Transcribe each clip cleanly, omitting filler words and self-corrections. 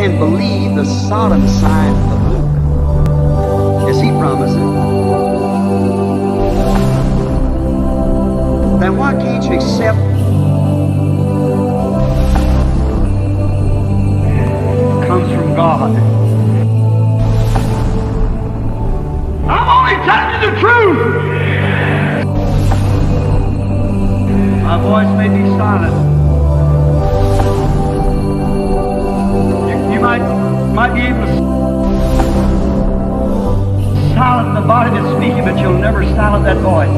can believe the solemn sign of Luke, as he promised it, then why can't you accept comes from God? I'm only telling you the truth. My voice may be silent. You might be able to silence the body that's speaking, but you'll never silence that voice.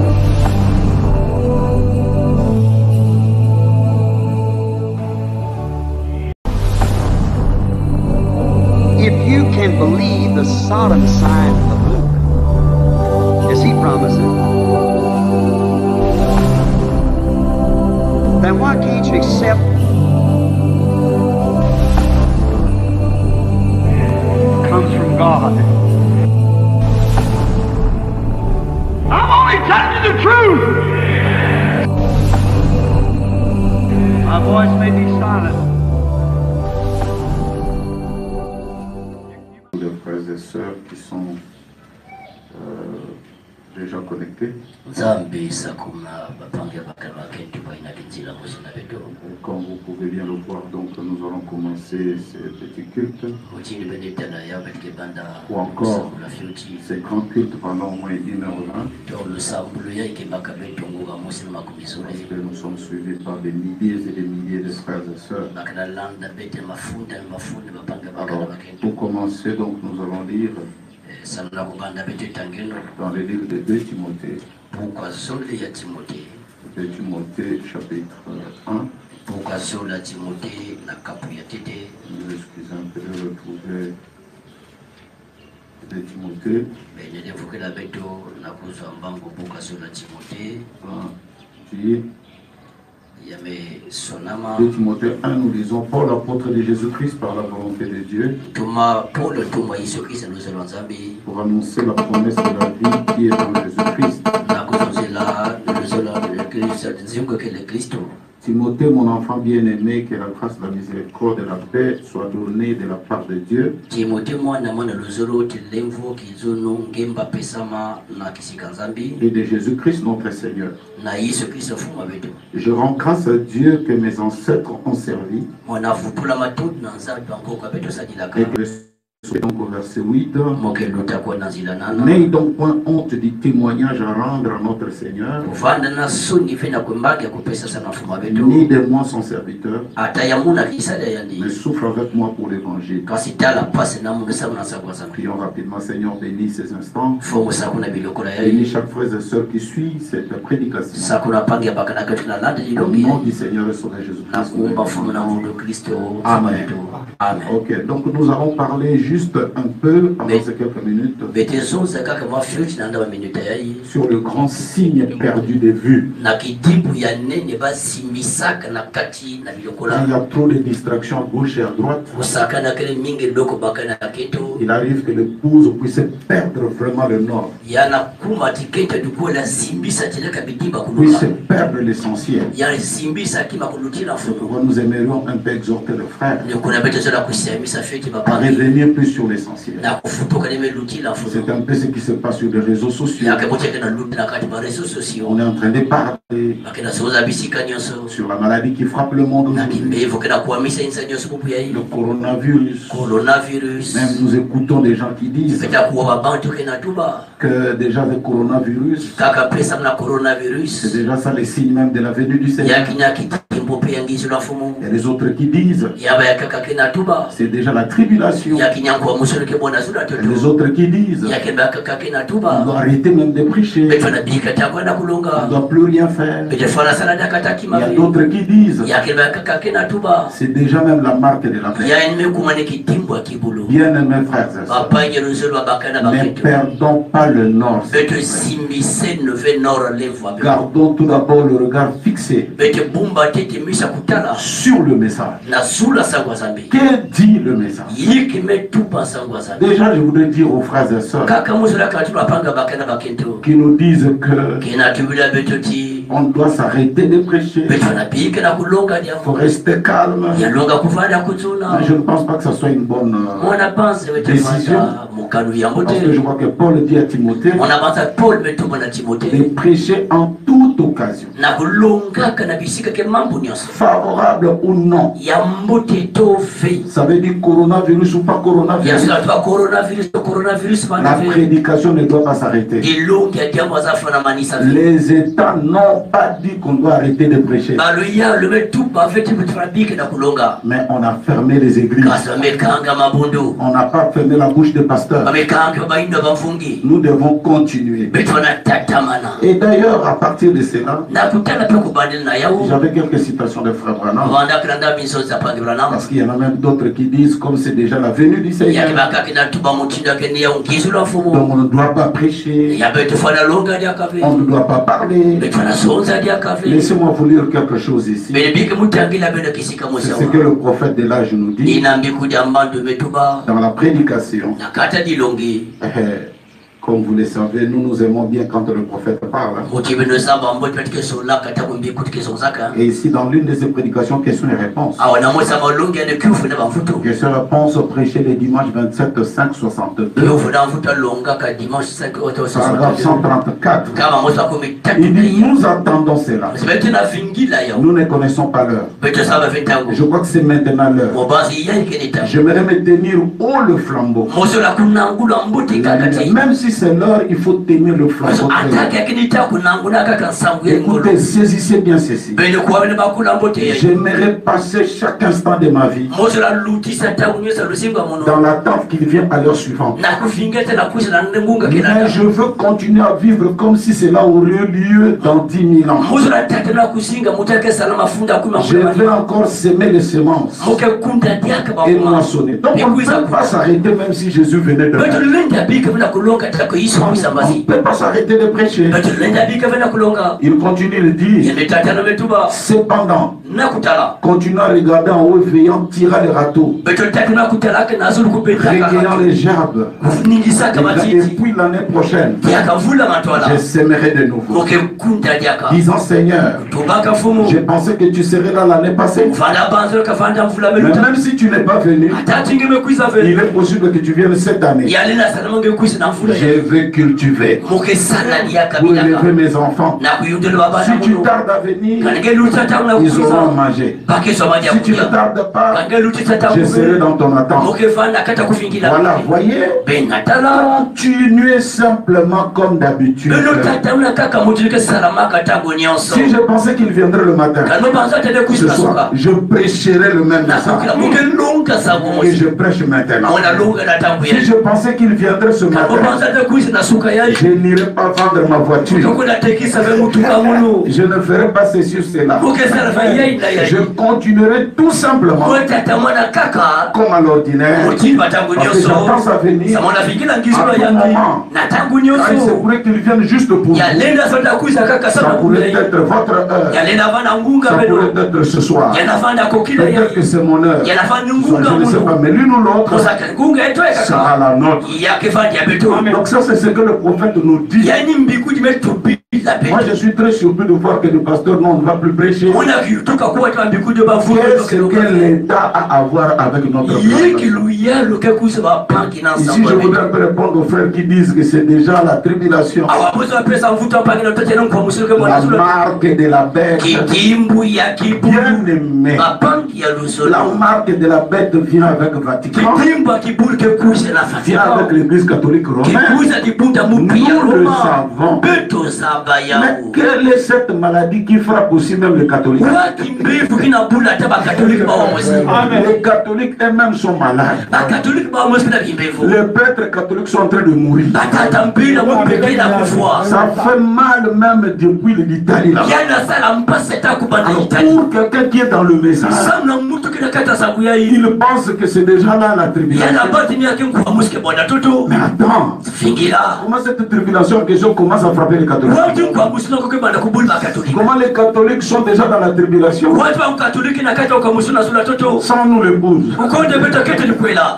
If you can believe the solemn sign of Luke, as he promised it, then why can't you accept comes from God? I'm only telling you the truth. My voice may be silent. Les frères et sœurs qui sont déjà connectés. Comme vous pouvez bien le voir, donc nous allons commencer ces petits cultes. Ou encore ces grands cultes pendant au moins 1h20. Parce que nous sommes suivis par des milliers et des milliers de frères et sœurs. Alors, pour commencer, donc nous allons lire dans le livre de 2 Timothée. 2 Timothée chapitre 1. Nous excusez un peu de retrouver 2 Timothée. 2 Timothée 1, nous lisons Paul, l'apôtre de Jésus-Christ par la volonté de Dieu, pour annoncer la promesse de la vie qui est en Jésus-Christ. Timothée, mon enfant bien-aimé, que la grâce, la miséricorde et la paix soient données de la part de Dieu et de Jésus-Christ notre Seigneur. Je rends grâce à Dieu que mes ancêtres ont servi. Et que donc au verset 8, n'ayez donc point honte du témoignage à rendre à notre Seigneur, ni de moi son serviteur, mais souffre avec moi pour l'évangile. Prions rapidement. Seigneur, bénis ces instants, bénis chaque frère et sœur qui suit cette prédication. Au nom du Seigneur et Sauveur Jésus-Christ. Amen. Amen. Ok, donc nous allons parler juste un peu, pendant ces quelques minutes, sur le grand signe perdu de vue. Il y a trop de distractions à gauche et à droite. Il arrive que l'épouse puisse perdre vraiment le nord, puisse perdre l'essentiel. Nous aimerions un peu exhorter le frère à revenir plus sur l'essentiel. C'est un peu ce qui se passe sur les réseaux sociaux. On est en train de parler sur la maladie qui frappe le monde aujourd'hui, le coronavirus. Même nous écoutons des gens qui disent que déjà le coronavirus, c'est déjà ça les signes même de la venue du Seigneur. Et les autres qui disent c'est déjà la tribulation. Et les autres qui disent on doit arrêter même de prêcher, on ne doit plus rien faire. Il y a d'autres qui disent c'est déjà même la marque de la paix. Bien aimés frères et sœurs, ne perdons pas le nord. Gardons tout d'abord le regard fixé sur le message. Que dit le message? Déjà, je voudrais dire aux frères et sœurs qui nous disent que On doit s'arrêter de prêcher. Il faut rester calme. Mais je ne pense pas que ce soit une bonne décision. Parce que je vois que Paul dit à Timothée de prêcher en toute occasion. Favorable ou non. Ça veut dire coronavirus ou pas coronavirus. La prédication ne doit pas s'arrêter. Les États n'ont pas dit qu'on doit arrêter de prêcher. Mais on a fermé les églises. On n'a pas fermé la bouche des pasteurs. Nous devons continuer. Et d'ailleurs, à partir de cela, j'avais quelques citations de Frère Branham. Parce qu'il y en a même d'autres qui disent, comme c'est déjà la venue du Seigneur, donc on ne doit pas prêcher, on ne doit pas parler. Laissez-moi vous lire quelque chose ici. C'est ce que le prophète de l'âge nous dit dans la prédication. Comme vous le savez, nous aimons bien quand le prophète parle. Et ici, dans l'une de ses prédications, questions et réponses. Questions et réponses prêchées le dimanche 27 5 62. Paragraphe 134. Il dit, nous attendons cela. Nous ne connaissons pas l'heure. Je crois que c'est maintenant l'heure. J'aimerais me tenir haut le flambeau. Même si c'est l'heure, il faut tenir le flambeau. Écoutez, saisissez bien ceci. J'aimerais passer chaque instant de ma vie dans l'attente qu'il vienne à l'heure suivante. Mais je veux continuer à vivre comme si cela aurait lieu dans 10 000 ans. Je vais encore semer les semences et moissonner. Donc on ne peut pas s'arrêter même si Jésus venait de faire. On ne peut pas s'arrêter de prêcher. Il continue de dire, cependant, continue à regarder en haut, veillant, tirant les râteaux, recueillant les gerbes. Et puis l'année prochaine, je sèmerai de nouveau. Disant, Seigneur, j'ai pensé que tu serais là l'année passée. Mais même si tu n'es pas venu, il est possible que tu viennes cette année. Je veux cultiver pour élever mes enfants. Si tu tardes à venir, ils auront à manger. Si tu ne tardes pas, je serai dans ton attente. Voilà, voyez, continuez simplement comme d'habitude. Si je pensais qu'il viendrait le matin, ce soir, je prêcherai le même message. Et je prêche maintenant. Si je pensais qu'il viendrait ce matin, je n'irai pas vendre ma voiture. Je ne ferai pas ceci ou cela. Je continuerai tout simplement comme à l'ordinaire. Parce que j'attends ça venir à tout moment. Car il se pourrait qu'il vienne juste pour vous. Ça pourrait être votre heure. Ça pourrait être ce soir. Peut-être que c'est mon heure. Je ne sais pas, mais l'une ou l'autre sera la nôtre. Donc ça c'est ce que le prophète nous dit. Moi je suis très surpris de voir que le pasteur non, ne va plus prêcher. Qu'est-ce que l'État a à voir avec notre plan? Ici je voudrais un peu répondre aux frères qui disent que c'est déjà la tribulation. La marque de la bête. Bien aimé. La marque de la bête vient avec le Vatican. Vient avec l'église catholique romaine. Nous le savons. Mais quelle est cette maladie qui frappe aussi même les catholiques? Les catholiques eux-mêmes sont malades. Les prêtres catholiques sont en train de mourir. Ça fait mal même depuis l'Italie. Pour quelqu'un qui est dans le message, il pense que c'est déjà là la tribulation. Mais attends, comment cette tribulation en question commence à frapper les catholiques? Comment les catholiques sont déjà dans la tribulation sans nous l'épouse?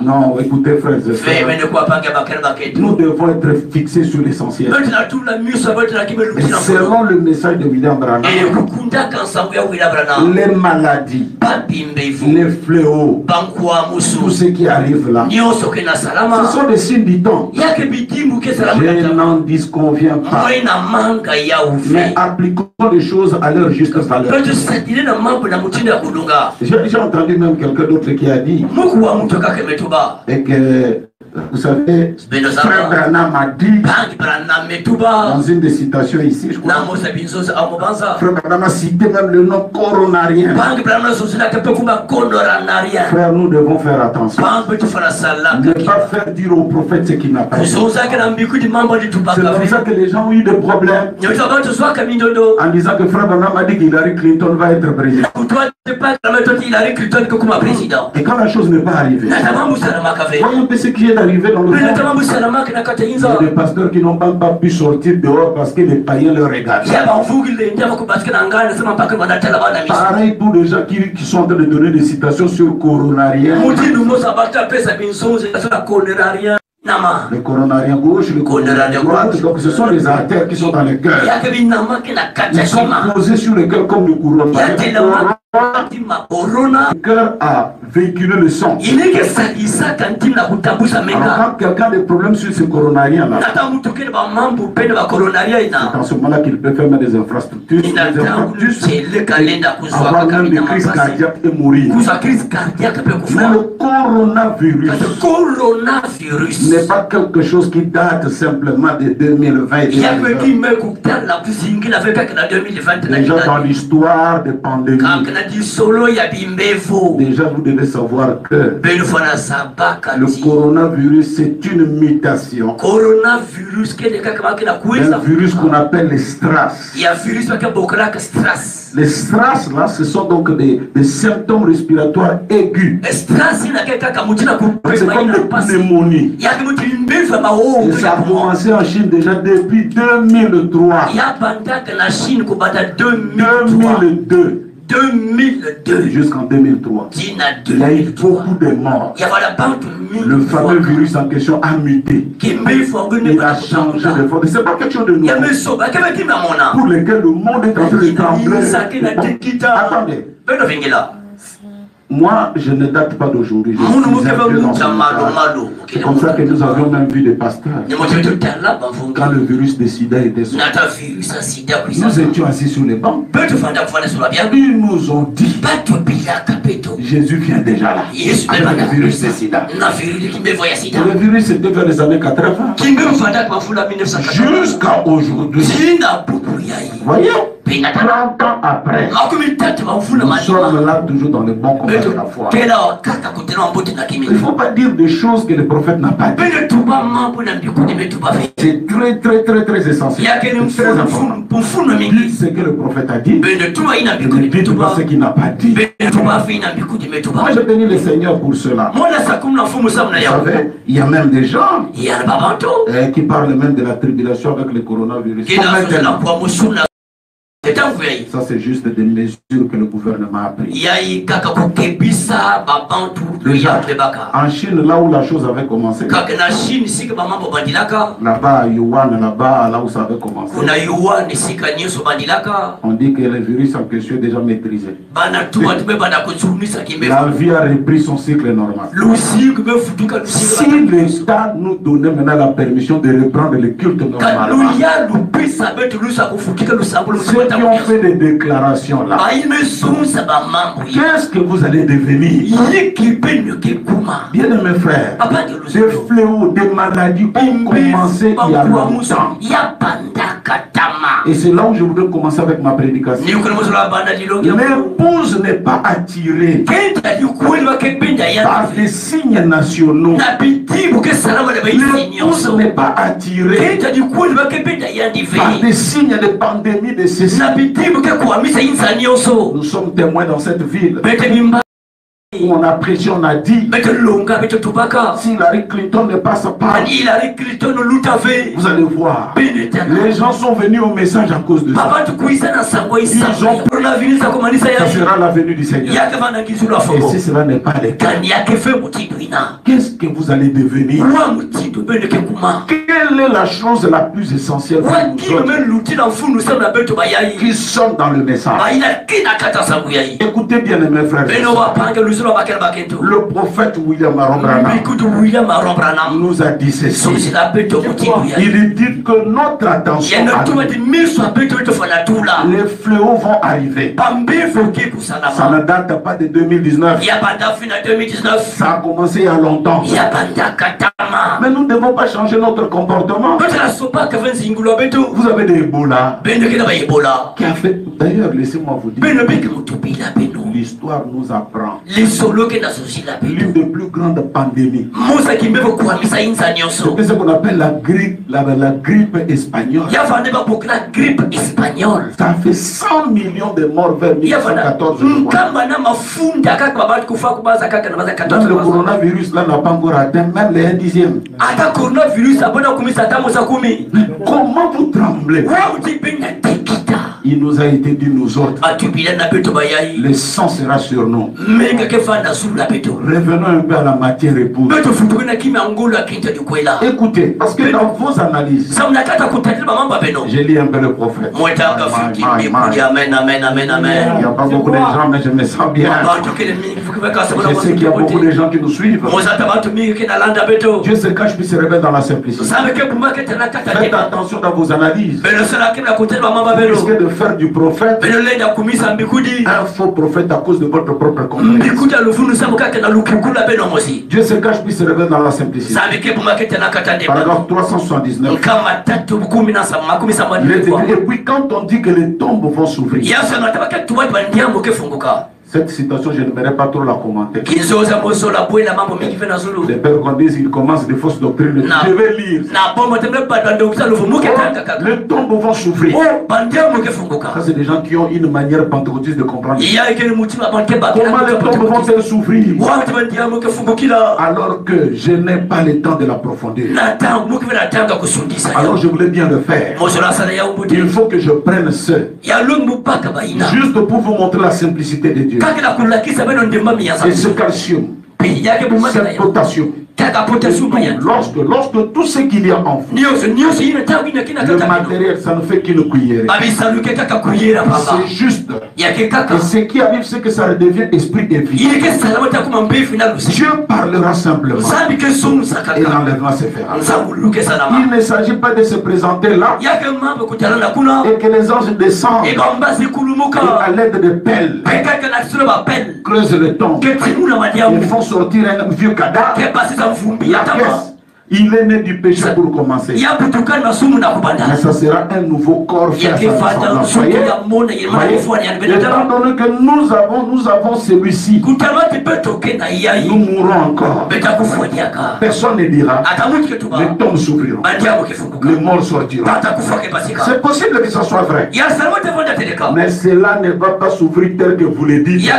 Non, écoutez frères et sœurs, nous devons être fixés sur l'essentiel. Selon le message de William Branham, les maladies, les fléaux, tout ce qui arrive là, ce sont des signes du temps. Je n'en disconviens pas, mais appliquons les choses à leur juste valeur. J'ai entendu même quelqu'un d'autre qui a dit et que, vous savez, Frère Branham a dit dans une des citations ici, je crois, Frère Branham a cité même le nom coronarien. Frère, nous devons faire attention. Ne pas faire dire au prophète ce qu'il n'a pas dit. C'est comme ça que les gens ont eu des problèmes en disant que Frère Branham a dit qu'Hillary Clinton va être président. Et quand la chose n'est pas arrivée, voyez un peu ce qui est arrivé dans le monde. Il y a des pasteurs qui n'ont pas pu sortir dehors parce que les païens leur regardent. Pareil pour les gens qui sont en train de donner des citations sur coronarien. Le coronarien gauche, le coronarien droite, donc ce sont les artères qui sont dans le cœur. Ils sont posés sur le cœur comme le couronne. Le cœur a véhiculé le sang. Alors quand quelqu'un a des problèmes sur ce coronarien-là, c'est en ce moment-là qu'il peut faire des infrastructures, avoir même des crises cardiaques et mourir. Mais le coronavirus n'est pas quelque chose qui date simplement de 2020. Déjà dans l'histoire des pandémies, déjà vous devez savoir que le coronavirus c'est une mutation d'un virus qu'on appelle les strass. Les strass là, ce sont donc des symptômes respiratoires aigus. C'est comme des pneumonies. Et ça a commencé en Chine déjà depuis 2003. 2002 jusqu'en 2003. Il y a eu beaucoup de morts. Le fameux virus en question a muté. Il a changé de forme. C'est pas quelque chose de nouveau pour lequel le monde est en train de trembler. Attendez. Moi, je ne date pas d'aujourd'hui. C'est comme ça que nous avions même vu des pasteurs. Quand le virus de sida était sorti, nous étions assis sur les bancs. Ils nous ont dit Jésus vient déjà là. Avec le virus de sida. Le virus c'était vers les années 80. Jusqu'à aujourd'hui. Voyez, 30 ans après, nous sommes là toujours dans le bon combat de la foi. Il ne faut pas dire des choses que le prophète n'a pas dit. C'est très essentiel. C'est très important. Dites ce que le prophète a dit. Ne dites pas ce qu'il n'a pas dit. Moi je bénis le Seigneur pour cela. Vous savez, il y a même des gens qui parlent même de la tribulation avec le coronavirus. Ça c'est juste des mesures que le gouvernement a prises. En Chine, là où la chose avait commencé, là-bas à Yuan, là où ça avait commencé, on dit que le virus en question est déjà maîtrisé. La vie a repris son cycle normal. Si l'État nous donnait maintenant la permission de reprendre le culte normal, qui ont fait des déclarations là, qu'est-ce que vous allez devenir? Bien mes frères, des fléaux, des maladies ont commencé il y a longtemps. Et c'est là où je voudrais commencer avec ma prédication. L'épouse n'est pas attirée par des signes nationaux. L'épouse n'est pas attirée par des signes de pandémie de ceci. Nous sommes témoins dans cette ville. où on a prêché, on a dit, si Hillary Clinton ne passe pas, vous allez voir, les gens sont venus au message à cause de ça. Ils ont pris, ça sera la venue du Seigneur. Et si cela n'est pas le cas, qu'est-ce que vous allez devenir? Quelle est la chose la plus essentielle pour nous autres qui sommes dans le message? Écoutez bien, mes frères. Le prophète William Branham nous a dit ceci. Il dit que notre attention, les fléaux vont arriver. Ça ne date pas de 2019. Ça a commencé il y a longtemps. Mais nous ne devons pas changer notre comportement. Vous avez des Ebola qui a fait. D'ailleurs, laissez-moi vous dire, l'histoire nous apprend l'une des plus grandes pandémies. C'est ce qu'on appelle la grippe espagnole. Ça a fait 100 millions de morts vers 1914. Même le coronavirus là n'a pas encore atteint même les 1/10. Comment vous tremblez? Il nous a été dit, nous autres, le sang sera sur nous. Revenons un peu à la matière épouse. Écoutez, parce que dans vos analyses, je lis un peu le prophète. Il n'y a pas beaucoup de gens, mais je me sens bien. Je sais qu'il y a beaucoup de gens qui nous suivent. Dieu se cache puis se révèle dans la simplicité. Faites attention dans vos analyses. Risquez de faire du prophète un faux prophète à cause de votre propre complexe. Dieu se cache puis se révèle dans la simplicité. Paragraphe 379. Et puis quand on dit que les tombes vont s'ouvrir, cette citation, je n'aimerais pas trop la commenter. Les pères qu'on dit, ils commencent des fausses doctrines. Je vais lire. Les tombes vont s'ouvrir. Ça, c'est des gens qui ont une manière pentecôtiste de comprendre. Comment les tombes vont-elles s'ouvrir alors que je n'ai pas le temps de la profondeur? Alors je voulais bien le faire. Il faut que je prenne ce juste pour vous montrer la simplicité de Dieu. Et ce calcium, cette potassium, lorsque tout ce qu'il y a en vous, le matériel, ça ne fait qu'une cuillère. C'est juste. Et ce qui arrive, c'est que ça redevient esprit et vie. Dieu parlera simplement et l'enlèvement se fera. Il ne s'agit pas de se présenter là et que les anges descendent et à l'aide de pelles creusent le tombe et font sortir un vieux cadavre. Il est né du péché pour commencer. Mais ça sera un nouveau corps fait à sa ressemblance. Étant donné que nous avons celui-ci, nous mourrons encore. Personne ne dira, les tombes s'ouvriront, les morts sortiront. C'est possible que ce soit vrai. Mais cela ne va pas s'ouvrir tel que vous le dites.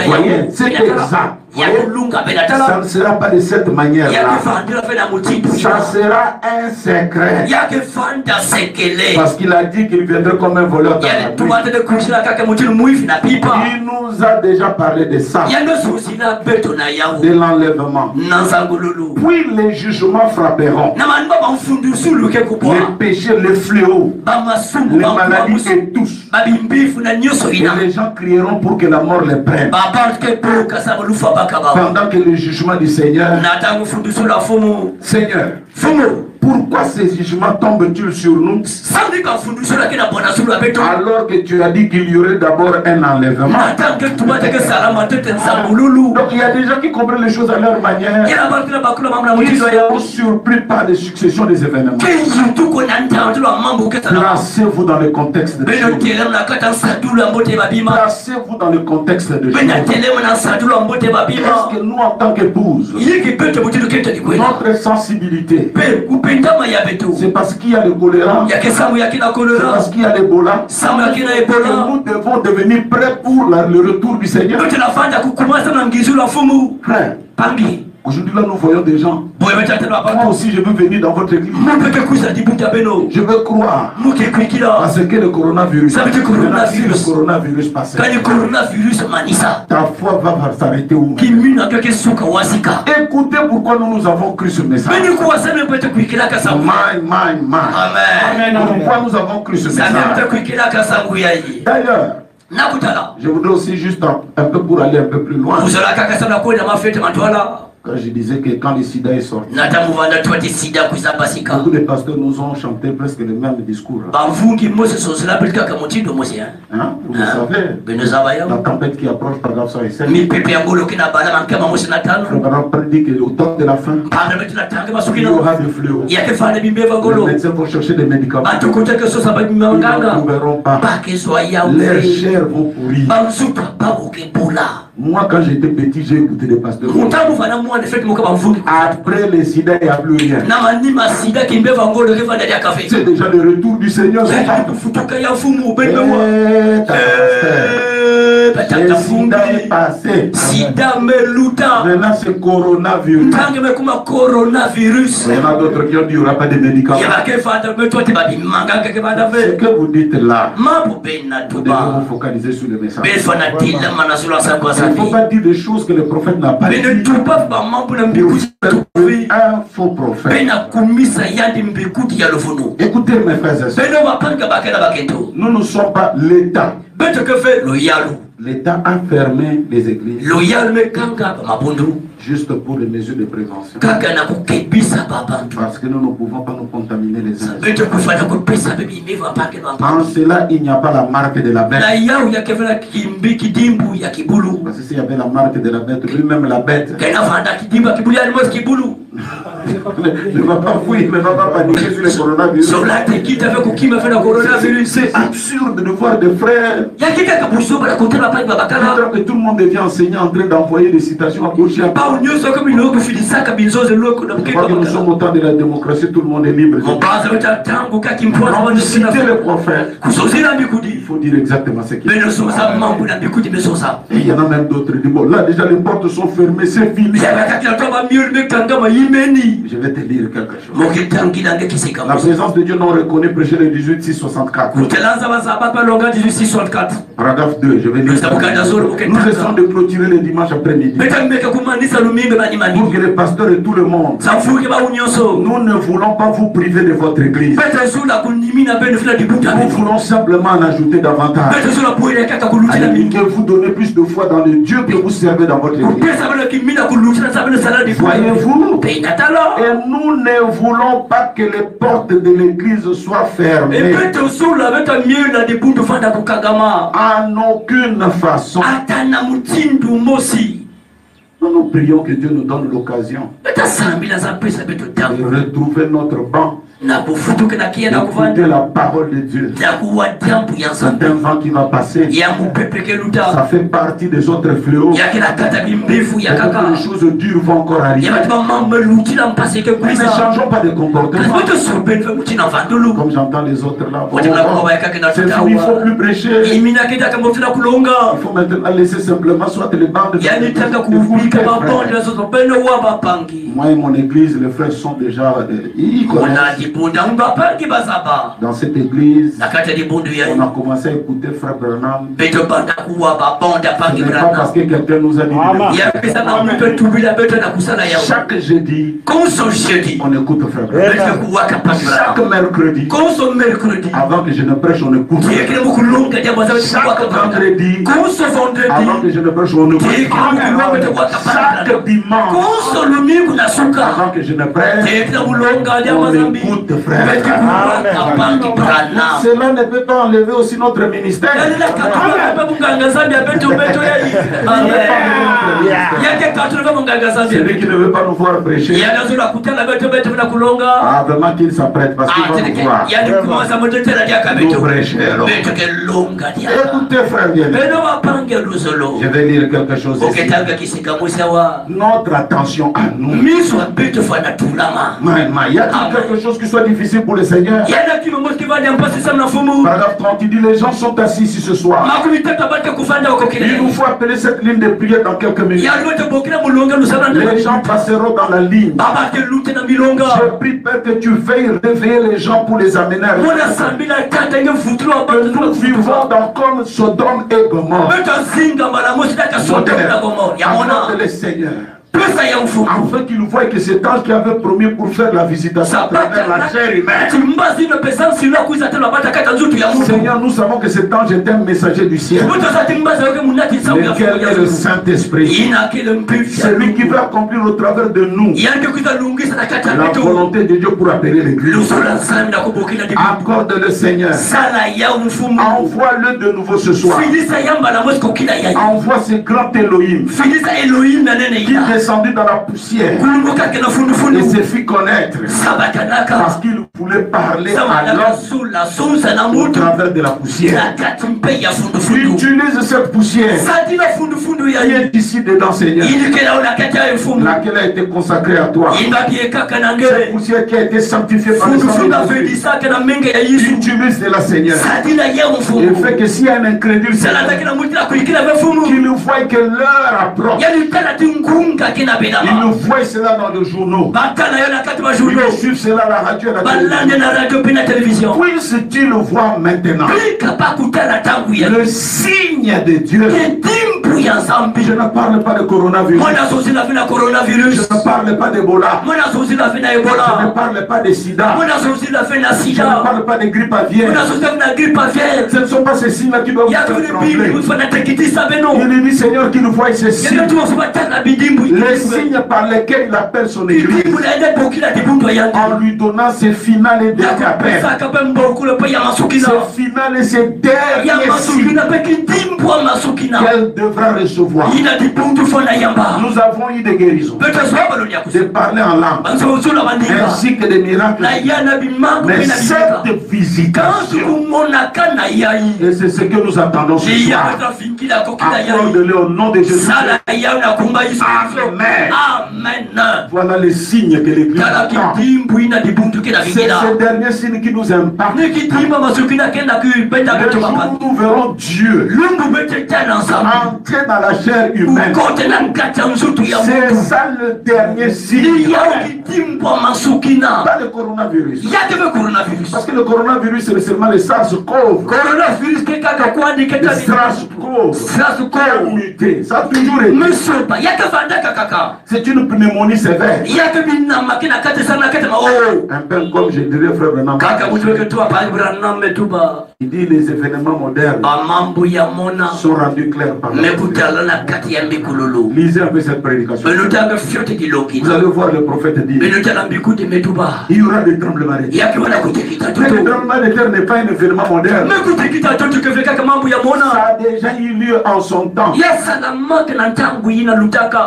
Voyez, c'est exact. Ça ne sera pas de cette manière-là. Ça sera un secret. Parce qu'il a dit qu'il viendrait comme un voleur dans la nuit. Il nous a déjà parlé de ça, de l'enlèvement. Puis les jugements frapperont. Les péchés, les fléaux, les maladies et tous. Et les gens crieront pour que la mort les prenne. Pendant que le jugement du Seigneur, Seigneur, pourquoi ces jugements tombent-ils sur nous alors que tu as dit qu'il y aurait d'abord un enlèvement? Donc il y a des gens qui comprennent les choses à leur manière. Ils sont surpris par les successions des événements. Placez-vous dans le contexte de choses. Placez-vous dans le contexte de choses. Est-ce que nous en tant qu'épouses, notre sensibilité C'est parce qu'il y a le choléra. C'est parce qu'il y a l'Ebola. Nous devons devenir prêts pour le retour du Seigneur. Frère, aujourd'hui là nous voyons des gens. Moi aussi je veux venir dans votre église. Je veux croire. Parce que le coronavirus. Le coronavirus passe. Ta foi va s'arrêter où? Écoutez pourquoi nous avons cru ce message. Amen. Pourquoi nous avons cru ce message. D'ailleurs, je voudrais aussi juste un peu pour aller un peu plus loin. Quand je disais que quand le sida est sorti, beaucoup de pasteurs nous ont chanté presque le même discours. Hein? Vous le savez, la tempête qui approche par la soirée. Le dit qu'au temps de la fin, il y aura des fléaux. Les médecins vont chercher des médicaments. Ils ne trouveront pas. Leurs chairs vont pourrir. Moi, quand j'étais petit, j'ai écouté des pasteurs. Après le sida, il n'y a plus rien. C'est déjà le retour du Seigneur. Le sida est passé. Maintenant, c'est coronavirus. Il y en a d'autres qui ont dit qu'il n'y aura pas de médicaments. Ce que vous dites là, vous devez vous focaliser sur le message. Il ne faut pas dire des choses que le prophète n'a pas dit. Un faux prophète. Écoutez mes frères et sœurs. Nous ne sommes pas l'État. L'État a fermé les églises juste pour les mesures de prévention. Parce que nous ne pouvons pas nous contaminer les uns. En cela, il n'y a pas la marque de la bête. Parce que s'il y avait la marque de la bête, lui-même la bête ne va pas fouiller, ne va pas paniquer sur le coronavirus. C'est absurde de voir des frères. Que tout le monde devient enseignant en train d'envoyer des citations à gauche et à droite. Nous sommes au temps de la démocratie, tout le monde est libre. Citer le prophète, il faut dire exactement ce qu'il dit. Et il y en a même d'autres qui disent, bon, là déjà les portes sont fermées, c'est fini. Je vais te dire quelque chose. La présence de Dieu non reconnue, prêcher le 18-6-64. Paragraphe 2, je vais lire. Nous essayons de clôturer les dimanches après-midi. Pour que les pasteurs et tout le monde, nous ne voulons pas vous priver de votre église. Nous voulons simplement en ajouter davantage. Que vous donnez plus de foi dans le Dieu que vous servez dans votre église. Voyez-vous? Et nous ne voulons pas que les portes de l'église soient fermées. En aucune façon. Nous prions que Dieu nous donne l'occasion de retrouver notre banc. Écoutez la parole de Dieu. C'est un vent qui va passer. Ça fait partie des autres fléaux. Beaucoup de choses dures vont encore arriver. Mais ne changeons pas de comportement. Comme j'entends les autres là. C'est fini, il ne faut plus prêcher. Il faut maintenant laisser simplement soit les bandes. Moi et mon église, les frères sont déjà... Ils connaissent. Dans cette église, on a commencé à écouter Frère Branham. Ce n'est pas parce que quelqu'un nous a dit. Chaque jeudi, on écoute Frère Branham. Chaque mercredi, avant que je ne prêche, on écoute. Chaque vendredi, avant que je ne prêche, on écoute. Chaque dimanche, avant que je ne prêche, on écoute. Frère. Cela ne peut pas enlever aussi notre ministère. Celui qui ne veut pas nous voir prêcher. Ah, vraiment qu'il s'apprête parce qu'il va nous voir. Nous prêcherons. Écoutez, frère bien-aimé. Je vais lire quelque chose ici. Notre attention à nous. Il y a quelque chose qui soit difficile pour le Seigneur. Paragraphe 30, il dit les gens sont assis ici ce soir. Il nous faut appeler cette ligne de prière dans quelques minutes. Les gens passeront dans la ligne. Je prie, Père, que tu veilles réveiller les gens pour les amener à que nous vivons dans comme Sodome et Gomorrhe. Demande le Seigneur. Afin qu'il voie que cet ange qui avait promis pour faire la visitation à travers la chair humaine. Seigneur, nous savons que cet ange est un messager du ciel. Lequel est le Saint-Esprit. C'est lui qui va accomplir au travers de nous la volonté de Dieu pour appeler l'Église. Accorde le Seigneur. Envoie-le de nouveau ce soir. Envoie ce grand Elohim qui descendu dans la poussière et se fit connaître parce qu'il voulait parler à l'homme au travers de la poussière. Utilise cette poussière qui est ici dedans, Seigneur, laquelle a été consacrée à toi. Cette poussière qui a été sanctifiée par le sang de Jésus. Utilise de la, Seigneur, et fait que s'il y a un incrédule, qu'il nous voie que l'heure approche. Il nous voit cela dans les journaux. Il nous suit cela à la radio et la télévision. Puisse-t-il le voir maintenant? Le signe de Dieu. Je ne parle pas de coronavirus. Je ne parle pas d'Ebola. Je ne parle pas de sida. Je ne parle pas de grippe aviaire. Ce ne sont pas ces signes-là qui doivent nous faire trembler. Il dit, Seigneur, qu'il nous voie ces signes. Les signes par lesquels il appelle son église. En lui donnant ses finales et derniers appels. Ses finales et ses derniers signes qu'elle devra recevoir. Nous avons eu des guérisons, de parler en langue, ainsi que des miracles. Mais cette visitation, et c'est ce que nous attendons ce soir, accorde-le au nom de Jésus. Amen. Voilà les signes que l'Église attend. C'est ce dernier signe qui nous impacte. Le jour où nous verrons Dieu entrer dans la chair humaine. C'est ça le dernier signe. Pas le coronavirus. Parce que le coronavirus c'est seulement le SARS-CoV. Le SARS-CoV. Ça a toujours été. C'est une pneumonie sévère. Un peu comme je dirais frère Branham. Il dit les événements modernes sont rendus clairs par la Bible. Lisez un peu cette prédication. Vous allez voir le prophète dire il y aura des tremblements de terre. Mais le tremblement de terre n'est pas un événement moderne. Ça a déjà eu lieu en son temps.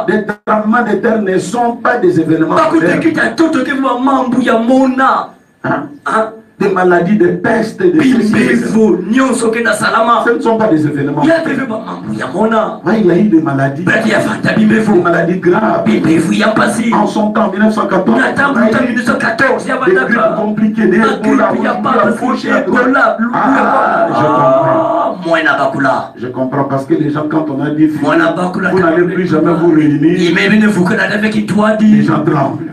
Les tremblements de terre ne sont pas des événements modernes. Des maladies, de peste, de sécheresse. Ce ne sont pas des événements. Il y a eu des maladies. Des maladies graves. En son temps, 1914. Des grippes compliquées, des Ebola. Je comprends parce que les gens, quand on a dit vous n'allez plus jamais vous réunir, les gens tremblent.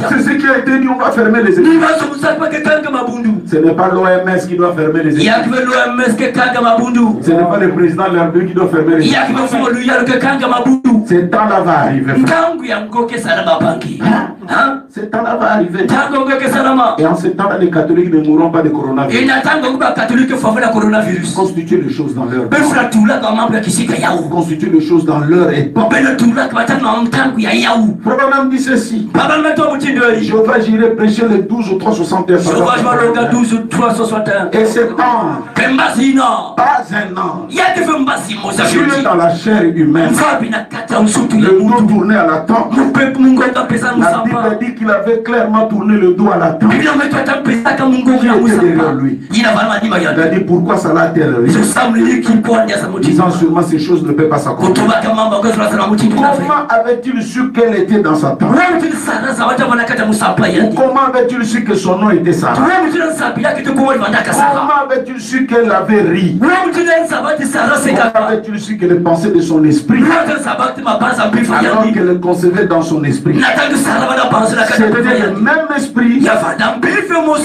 C'est ce qui a été dit, on va fermer les églises. Ce n'est pas l'OMS qui doit fermer les églises. Ce n'est pas le président de la République qui doit fermer les églises. C'est temps là va arriver. C'est temps là va arriver. Et en ce temps-là, les catholiques ne mourront pas de coronavirus. Constituer les choses dans leur temps. Constituer les choses dans leur époque. Probablement dit ceci. Jéhovah j'irai prêcher le 12 ou 361. Et c'est temps. Pas un an. Dieu dans la chair humaine le dos tourné à la tente. La Bible dit qu'il avait clairement tourné le dos à la tente. Qui était derrière lui? Il a dit pourquoi ça l'a terrorisé? Disant sûrement ces choses ne peuvent pas s'accomplir. Comment avait-il su qu'elle était dans sa tente? Comment avait-il su que son nom était Sarah? Comment avait-il su qu'elle avait ri? Comment avait-il su qu'elle pensait de son esprit alors qu'elle concevait dans son esprit? C'était le même esprit qui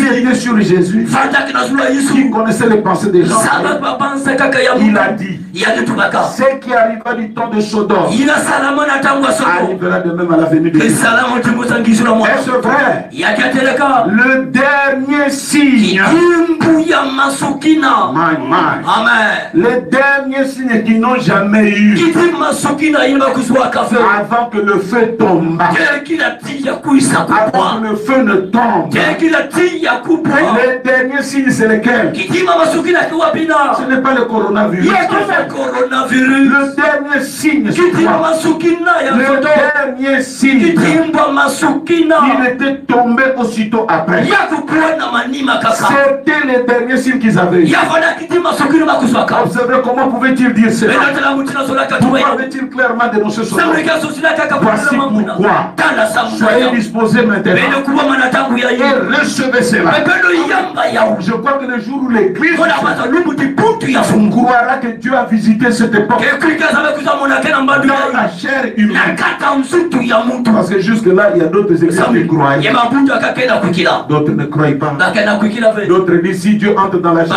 était sur Jésus, qui connaissait les pensées des gens. Il a dit ce qui arriva du temps de Sodome arrivera de même à la venue de Jésus. Est-ce vrai? Le dernier signe, le dernier signe qu'ils n'ont jamais eu avant que le feu tombe, avant que le feu ne tombe. Le dernier signe, c'est lequel? Ce n'est pas le coronavirus. Le dernier signe, c'est quoi? Le dernier signe, il était tombé aussitôt après. C'était le dernier signe qu'ils avaient eu. Observez comment pouvait-il dire cela. Pourquoi avait-il clairement dénoncé son nom? Voici pourquoi. Soyez disposés maintenant et recevez cela. Je crois que le jour où l'église croira que Dieu a visité cette époque dans la chair humaine. Parce que jusque là il y a d'autres églises qui croient. D'autres ne croient pas. D'autres disent si Dieu entre dans la chair,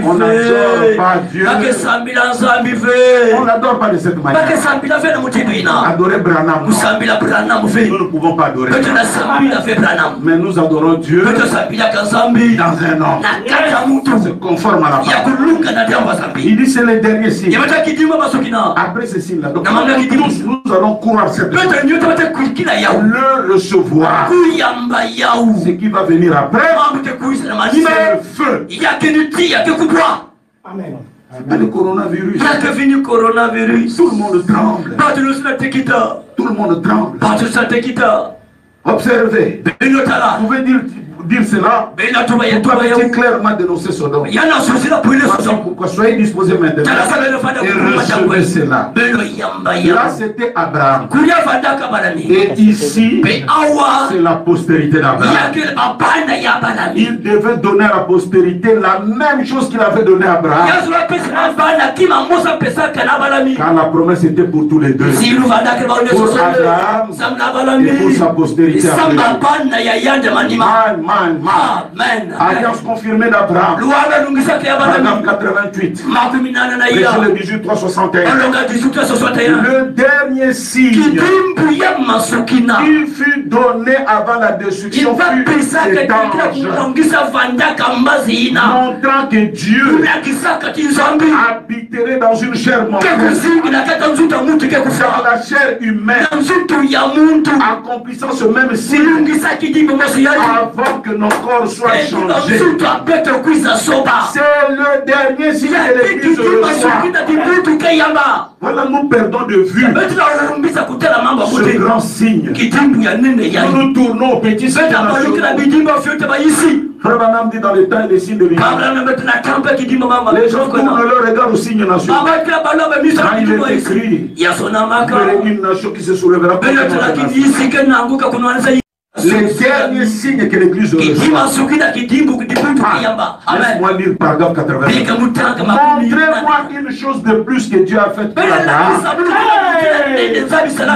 on n'adore pas Dieu. On n'adore pas de cette manière. Adorer Branham, nous ne pouvons pas adorer. Mais nous adorons Dieu dans un homme. C'est conforme à la parole. Il dit c'est le dernier signe. Après ce signe-là, nous allons croire cette chose. Le recevoir. Ce qui va venir après, c'est le feu. Amen. Le coronavirus. Tout le monde tremble. Tout le monde tremble. Observez. Vous pouvez dire cela. Vous pouvez clairement dénoncer Sodome. Pourquoi? Soyez disposés maintenant et recevez cela. Là c'était Abraham. Et ici c'est la postérité d'Abraham. Il devait donner à la postérité la même chose qu'il avait donné à Abraham. Car la promesse était pour tous les deux. Pour Abraham et pour sa postérité. Amen. Alliance confirmée d'Abraham. Paragraphe 88. Verset le 18, 361. Le dernier signe qui fut donné avant la destruction fut cet ange, montrant que Dieu habiterait dans une chair mortelle, dans la chair humaine, accomplissant ce même signe avant que nos corps soient changés. C'est le dernier signe de l'église reçoit. Voilà, nous perdons de vue ce grand signe. Nous nous tournons au petit signe. Frère Branham dit dans les temps et les signes de l'Église. Les gens tournent leur regard au signe national. Quand il est écrit, il y a une nation qui se soulèvera. Le dernier signe que l'église reçoit. Laisse-moi lire paragraphe 80. Montrez-moi une chose de plus que Dieu a faite pour Abraham.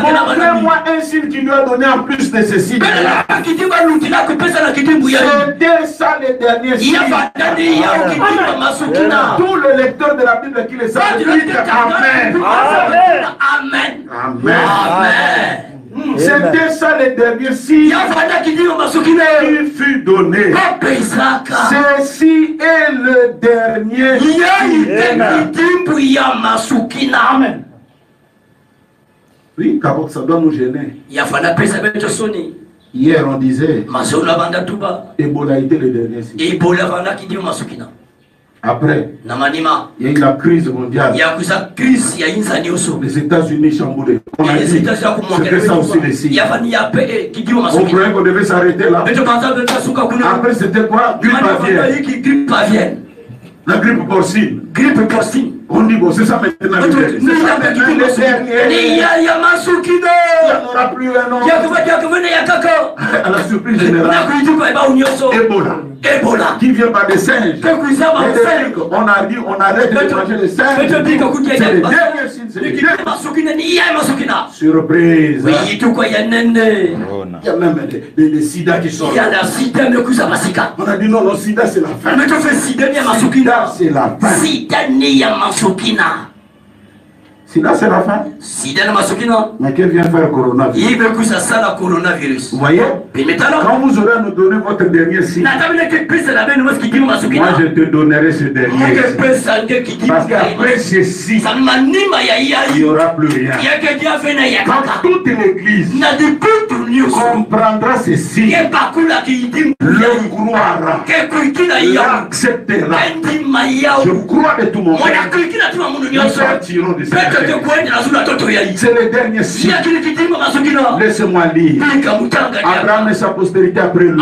Montrez-moi un signe qu'il lui a donné en plus de ce signe. C'était ça le dernier signe. Tout le lecteur de la Bible qui les a dit Amen. Amen. Amen. C'était ça le dernier signe qui fut donné. Ceci est le dernier signe. Amen. Oui, car ça doit nous gêner. Hier on disait Ebola était le dernier signe. Après, il y a eu la crise mondiale. Les États-Unis chamboulés. On a dit, c'était ça aussi les signes. On croyait qu'on devait s'arrêter là. Après, c'était quoi? Grippe avienne. La grippe porcine. On dit, bon, c'est ça maintenant. C'est ça maintenant le dernier. Il n'y aura plus un nom. À la surprise générale. Ebola. Qui vient par des singes. On a dit, on arrête de manger les singes. C'est le dernier signe. Surprise. Il y a même des sida qui sont là. On a dit non, le sida c'est la fin. Sida c'est la fin. Sida c'est la fin. Mais que vient faire coronavirus? Vous voyez? Quand vous aurez à nous donner votre dernier signe, moi je te donnerai ce dernier signe. Parce qu'après ceci, il n'y aura plus rien. Quand toute l'église comprendra ceci, le croira, l'acceptera. Je crois de tout mon cœur. Nous sortirons de cette. C'est le dernier signe. Laissez-moi lire. Abraham et sa postérité après lui.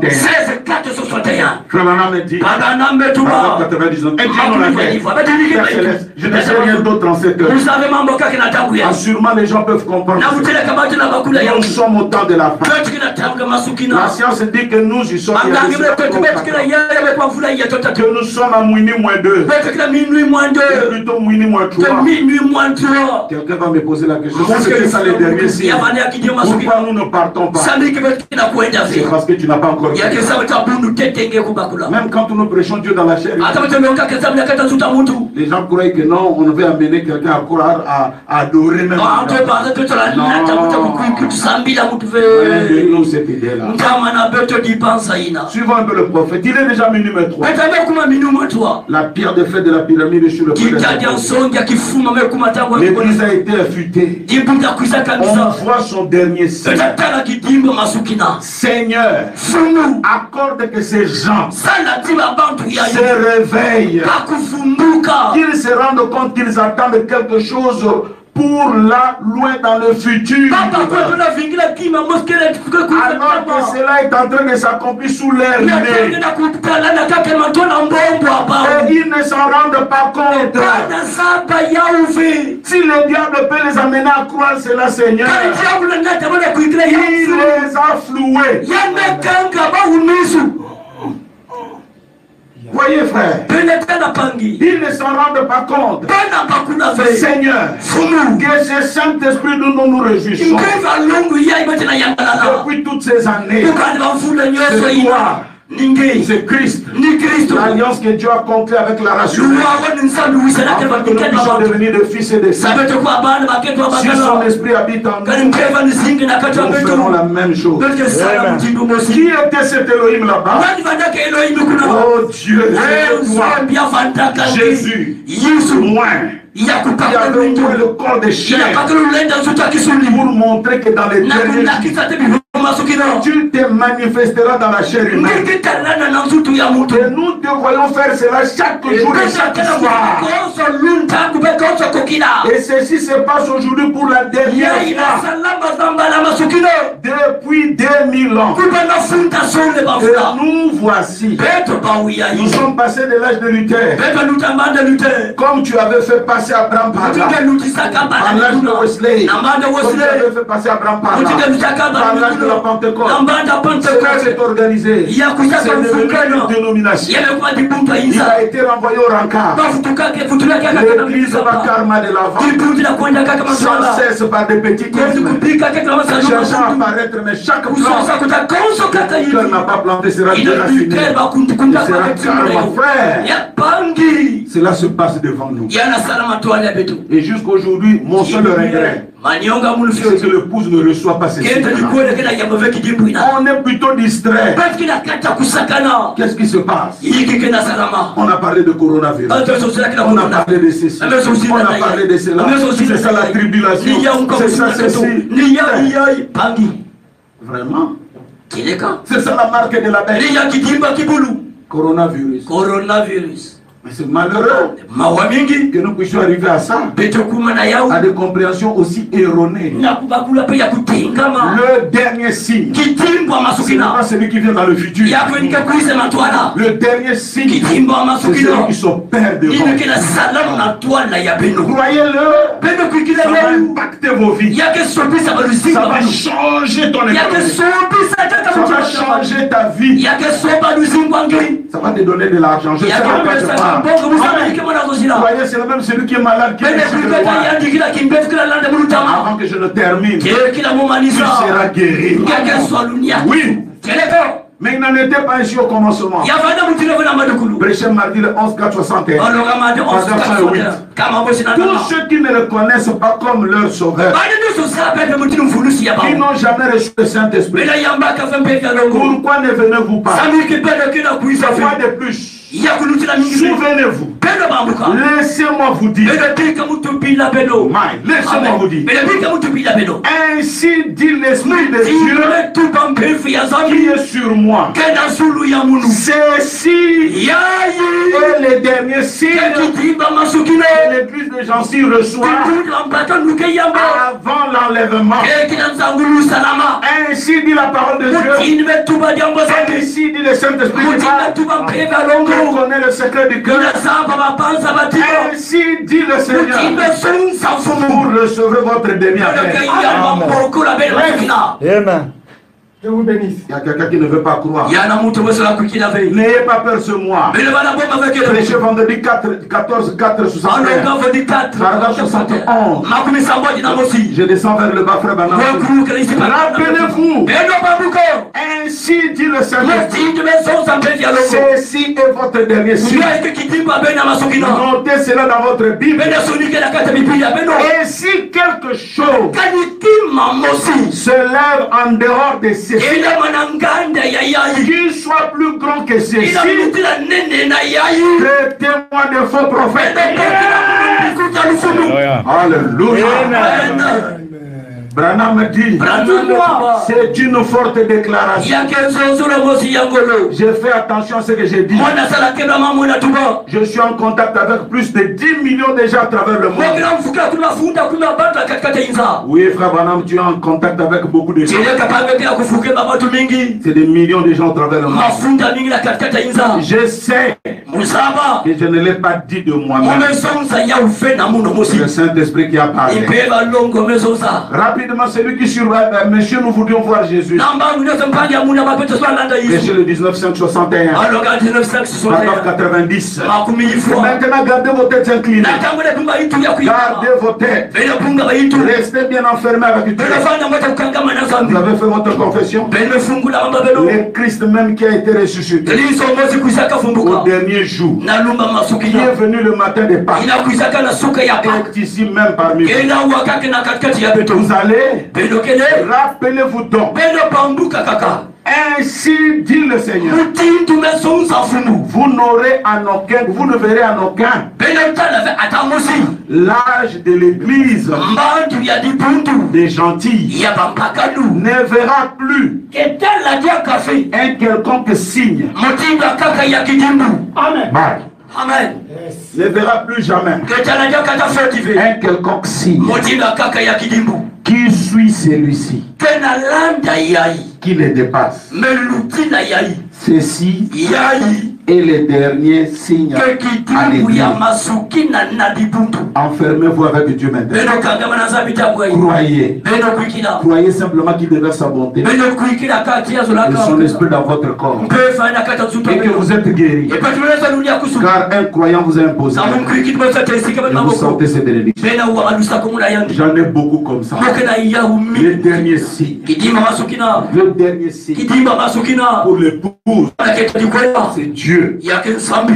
16:4-61. Frère me dit. 99. Je ne sais rien d'autre en cette heure. Assurément les gens peuvent comprendre. Nous sommes au temps de la fin. La science dit que nous y sommes. Que nous sommes à minuit moins 2. Plutôt minuit moins 3. Quelqu'un va me poser la question. C'est ça les derniers signes. Pourquoi nous ne partons pas? C'est parce que tu n'as pas encore vu. Même quand nous prêchons Dieu dans la chair, les gens croient que non, on veut amener quelqu'un à croire, à adorer même. Non, nous cette idée-là. Suivons un peu le prophète. Il est déjà minuit moins 3. La pierre de fête de la pyramide est sur le l'église a été affûtée. On voit son dernier signe. Seigneur, accorde que ces gens se réveillent, qu'ils se rendent compte qu'ils attendent quelque chose pour là, loin dans le futur. Alors que cela est en train de s'accomplir sous leur nez. Et ils ne s'en rendent pas compte. Si le diable peut les amener à croire cela, Seigneur, il les a floués. Voyez frère, ils ne s'en rendent pas compte. Seigneur, que ce Saint-Esprit dont nous nous réjouissons depuis toutes ces années, c'est toi. C'est Christ, l'alliance que Dieu a conclue avec la race humaine, afin que nous puissions devenir des fils et des saints. Si son esprit habite en nous, nous ferons la même chose. Qui était cet Elohim là-bas? Oh Dieu, c'est toi, Jésus, moi. Il y avait moins le corps de chair pour montrer que dans les derniers tu te manifesteras dans la chair humaine. Et nous devons faire cela chaque jour et chaque soir. Et ceci se passe aujourd'hui pour la dernière fois. Depuis 2000 ans. Et nous voici. Nous sommes passés de l'âge de Luther. Comme tu avais fait passer Abraham par là. Par l'âge de Wesley. Comme tu avais fait passer Abraham par là. Par l'âge de la Pentecôte. Cela s'est organisé. C'est devenu une dénomination. Il a été renvoyé au rencard. L'église Bakarma de l'avant, sans cesse par des petits cherchant à apparaître, mais chaque plante que Dieu n'a pas planté sera déraciné. Sera calme, frère. Cela se passe devant nous. Et jusqu'aujourd'hui, mon seul regret, c'est que l'épouse ne reçoit pas ces signes. On est plutôt distrait. Qu'est-ce qui se passe? On a parlé de coronavirus. On a parlé de ceci. On a parlé de cela. C'est ça la tribulation. C'est ça ceci. Vraiment? C'est ça la marque de la bête. Coronavirus. Mais c'est malheureux que nous puissions arriver à ça, à des compréhensions aussi erronées. Le dernier signe, ce n'est pas celui qui vient dans le futur. Le dernier signe, c'est celui qui s'opère devant. Croyez-le, ça va impacter vos vies. Ça va changer ton économie. Ça va changer ta vie. Ça va te donner de l'argent. Je sais pas quoi tu parles. Voyez, c'est le même celui qui est malade qui est avant que je ne termine. Tu seras guéri. Oui. Mais il n'en était pas ainsi au commencement. Prêché mardi le 11/4/61. Tous ceux qui ne le connaissent pas comme leur sauveur, qui n'ont jamais reçu le Saint-Esprit, pourquoi ne venez-vous pas? Une fois de plus, souvenez-vous. Laissez-moi vous dire. Laissez-moi vous dire. Ainsi dit l'Esprit de Dieu qui est sur moi. Ceci est le dernier signe que l'église de Jancy reçoit avant l'enlèvement. Ainsi dit la parole de Dieu. Ainsi dit le Saint-Esprit qui connaît le secret du cœur. Ainsi dit le Seigneur. Vous recevrez votre dernier. Amen. Je vous bénisse. Il y a quelqu'un qui ne veut pas croire. N'ayez pas peur ce mois. Prêchez vendredi 14/4/61. Paragraphe 71. Je descends vers le bas, frère Banam. Rappelez-vous. Ainsi dit le Seigneur. Ceci est votre dernier signe. Notez cela dans votre Bible. Et si quelque chose se lève en dehors de ceci, qu'il soit plus grand que ceci, traitez-moi de faux prophètes. Alléluia. Branham me dit, c'est une forte déclaration. Je fais attention à ce que j'ai dit. Je suis en contact avec plus de 10 millions de gens à travers le monde. Oui, frère Branham, tu es en contact avec beaucoup de gens. C'est des millions de gens à travers le monde. Je sais que je ne l'ai pas dit de moi-même. C'est le Saint-Esprit qui a parlé. Rapidement, celui qui surveille, monsieur, nous voulions voir Jésus. Prêché le 19/5/61. Paragraphe 90. Maintenant, gardez vos têtes inclinées. Gardez vos têtes. Restez bien enfermés avec Dieu. Vous avez fait votre confession. Le Christ même qui a été ressuscité au dernier jour, qui est venu le matin de Pâques, est ici même parmi vous. Vous allez, rappelez-vous donc. Ainsi dit le Seigneur. Vous n'aurez en aucun, vous ne verrez en aucun l'âge de l'église des gentils ne verra plus un quelconque signe. Amen. Amen. Ne verra plus jamais un quelconque signe qui suit celui-ci, qui le dépasse. Ceci est le dernier signe à l'église. Enfermez-vous avec Dieu maintenant. Croyez. Croyez simplement qu'il déverse sa bonté et son esprit dans votre corps. Et que vous êtes guéris. Car un croyant vous a imposé. Et vous sentez ces bénédictions. J'en ai beaucoup comme ça. Le dernier signe. Le dernier signe. Pour l'épouse, c'est Dieu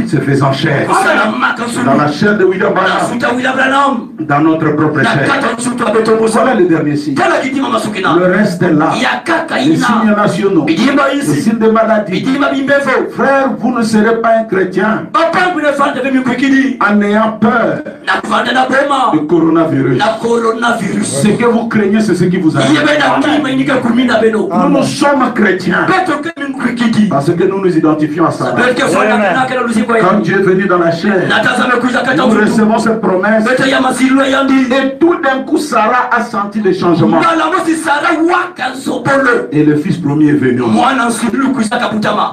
se faisant chair. Dans la chair de William Branham, dans notre propre chair. Voilà le dernier signe. Le reste est là. Les signes nationaux, les signes de maladie. Frère, vous ne serez pas un chrétien en ayant peur du coronavirus. Ce que vous craignez, c'est ce qui vous arrive. Nous sommes chrétiens parce que nous nous identifions à ça. Quand Dieu est venu dans la chair, nous recevons cette promesse. Et tout d'un coup, Sarah a senti des changements. Et le fils premier est venu.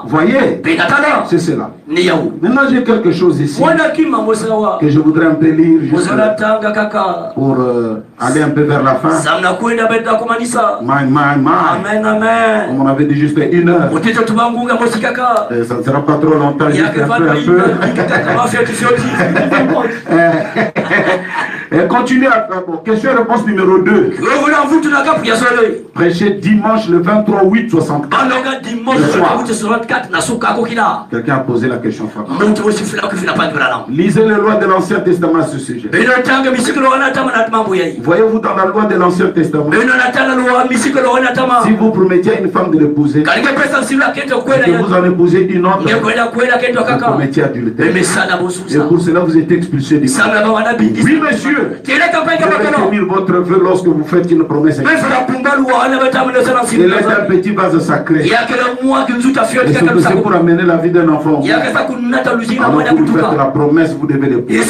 Voyez, c'est cela. Maintenant, j'ai quelque chose ici que je voudrais un peu lire juste pour aller un peu vers la fin. On m'avait dit juste 1 heure. Ça ne sera pas trop longtemps, juste un peu. Et continuez à question et réponse numéro 2. Prêcher dimanche le 23/8/64. Quelqu'un a posé la question frappante. Lisez les lois de l'Ancien Testament à ce sujet. Voyez-vous dans la loi de l'Ancien Testament, si vous promettiez à une femme de l'épouser, que vous en épousez une autre, vous promettiez adultère. Et pour cela vous êtes expulsé du monde. Oui, monsieur. Vous devez tenir votre vœu lorsque vous faites une promesse. Il est un petit vase sacré. Et c'est pour amener la vie d'un enfant. Alors que vous faites la promesse, vous devez l'épouser.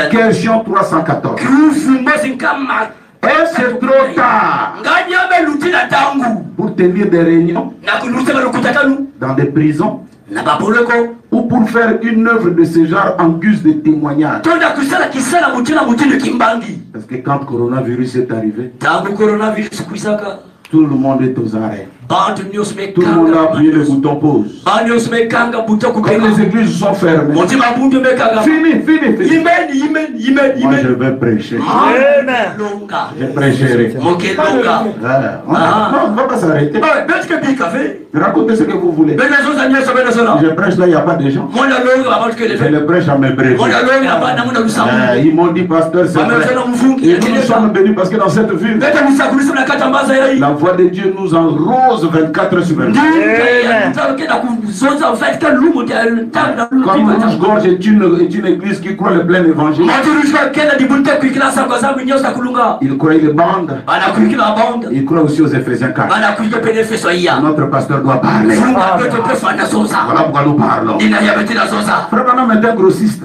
Question 314. Est-ce c'est trop tard pour tenir des réunions dans des prisons ou pour faire une œuvre de ce genre en guise de témoignage? Parce que quand le coronavirus est arrivé, tout le monde est aux arrêts. Tout le monde a appuyé le bouton pause. Comme les églises sont fermées. Fini. Moi je vais prêcher. Je prêcherai. Non, on ne va pas s'arrêter. Racontez ce que vous voulez. Je prêche là, il n'y a pas de gens. Je le prêche à mes brebis. Ils m'ont dit, pasteur, c'est vrai. Et nous sommes venus parce que dans cette ville, la voix de Dieu nous enrose 24/24. Comme Rouge-Gorge est une église qui croit le plein évangile. Il croit les bandes. Il croit aussi aux Éphésiens 4. Notre pasteur doit parler. Voilà pourquoi nous parlons. Frère Branham est un grossiste.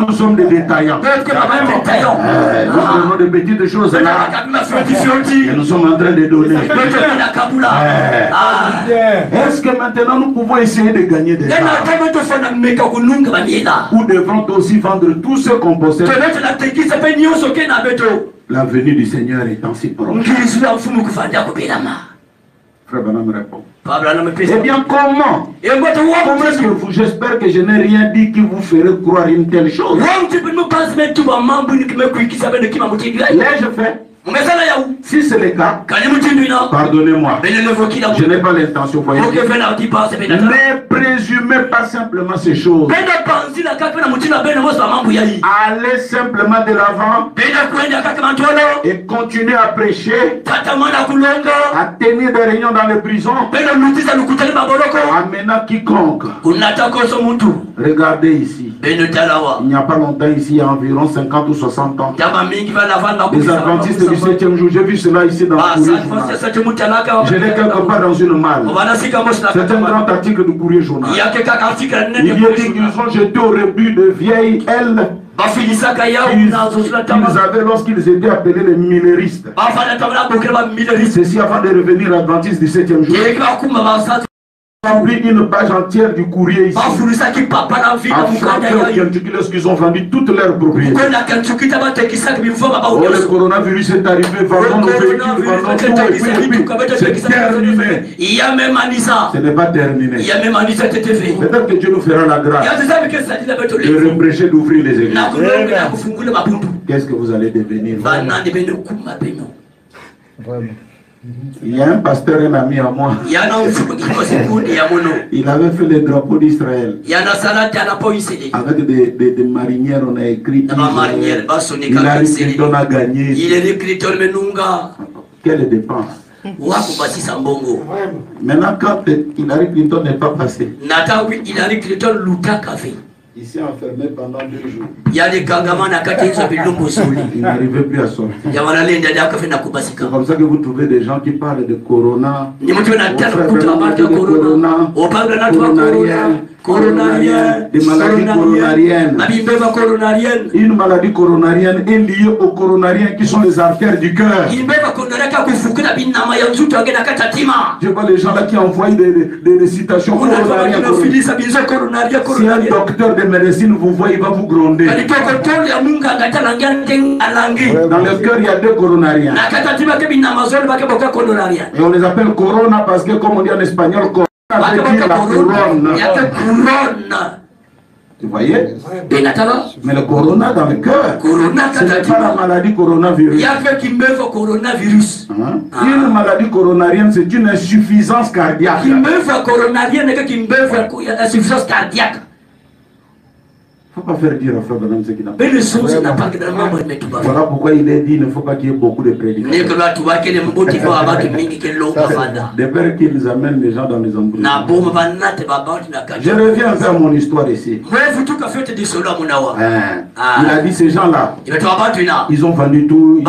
Nous sommes des détaillants. Nous prenons des petites choses là. Et nous sommes en train de donner. Est-ce que maintenant nous pouvons essayer de gagner des gens? Ou devront aussi vendre tout ce qu'on possède? La venue du Seigneur étant si proche. Frère Branham répond. Eh bien, comment? Comment est-ce que vous, j'espère que je n'ai rien dit qui vous ferait croire une telle chose? L'ai-je fait? Si c'est le cas, pardonnez-moi. Je n'ai pas l'intention, voyez. Ne présumez pas simplement ces choses. Allez simplement de l'avant et continuez à prêcher, à tenir des réunions dans les prisons, amenant quiconque. Regardez ici. Il n'y a pas longtemps ici, il y a environ 50 ou 60 ans, les adventistes du 7e jour, j'ai vu cela ici dans le Courrier Journal. Je l'ai quelque part dans une malle. C'est un grand article du Courrier Journal. Il y a dit qu'ils ont jeté au rebut de vieilles ailes qu'ils avaient lorsqu'ils étaient appelés les mineristes. Ceci avant de revenir à l'adventiste du 7e jour. Une page entière du courrier ici. Lorsqu'ils ont vendu toutes leurs propriétés. Oh, le coronavirus est arrivé, vendons nos véhicules, vendons tout, c'est terminé. Ce n'est pas terminé. Peut-être que Dieu nous fera la grâce de reprêcher d'ouvrir les églises. Qu'est-ce que vous allez devenir? Il y a un pasteur, un ami à moi. Il avait fait le drapeau d'Israël. Avec des marinières, on a écrit. Hillary Clinton a gagné. Quelle dépense? Maintenant, quand Hillary Clinton n'est pas passé, Il s'est enfermé pendant 2 jours. Il n'arrivait plus à sortir. C'est comme ça que vous trouvez des gens qui parlent de corona. Coronarienne, des maladies coronariennes. Une maladie coronarienne est liée aux coronariens qui sont les artères du cœur. Je vois les gens là qui envoient des citations coronariennes. Si un docteur de médecine vous voit, il va vous gronder. Dans le cœur, il y a 2 coronariens. Et on les appelle corona parce que, comme on dit en espagnol, la couronne. Tu voyez? Mais le corona dans le cœur, ce n'est pas la maladie coronavirus. Une maladie coronarienne, c'est une insuffisance cardiaque. Il ne faut pas faire dire à Frère Branham ce qu'il n'a pas. Voilà pourquoi il est dit qu'il ne faut pas qu'il y ait beaucoup de prédicateurs. De peur qu'ils amènent les gens dans les embrouilles. Je reviens un peu à mon histoire ici. Il a dit ces gens-là, ils ont vendu tout.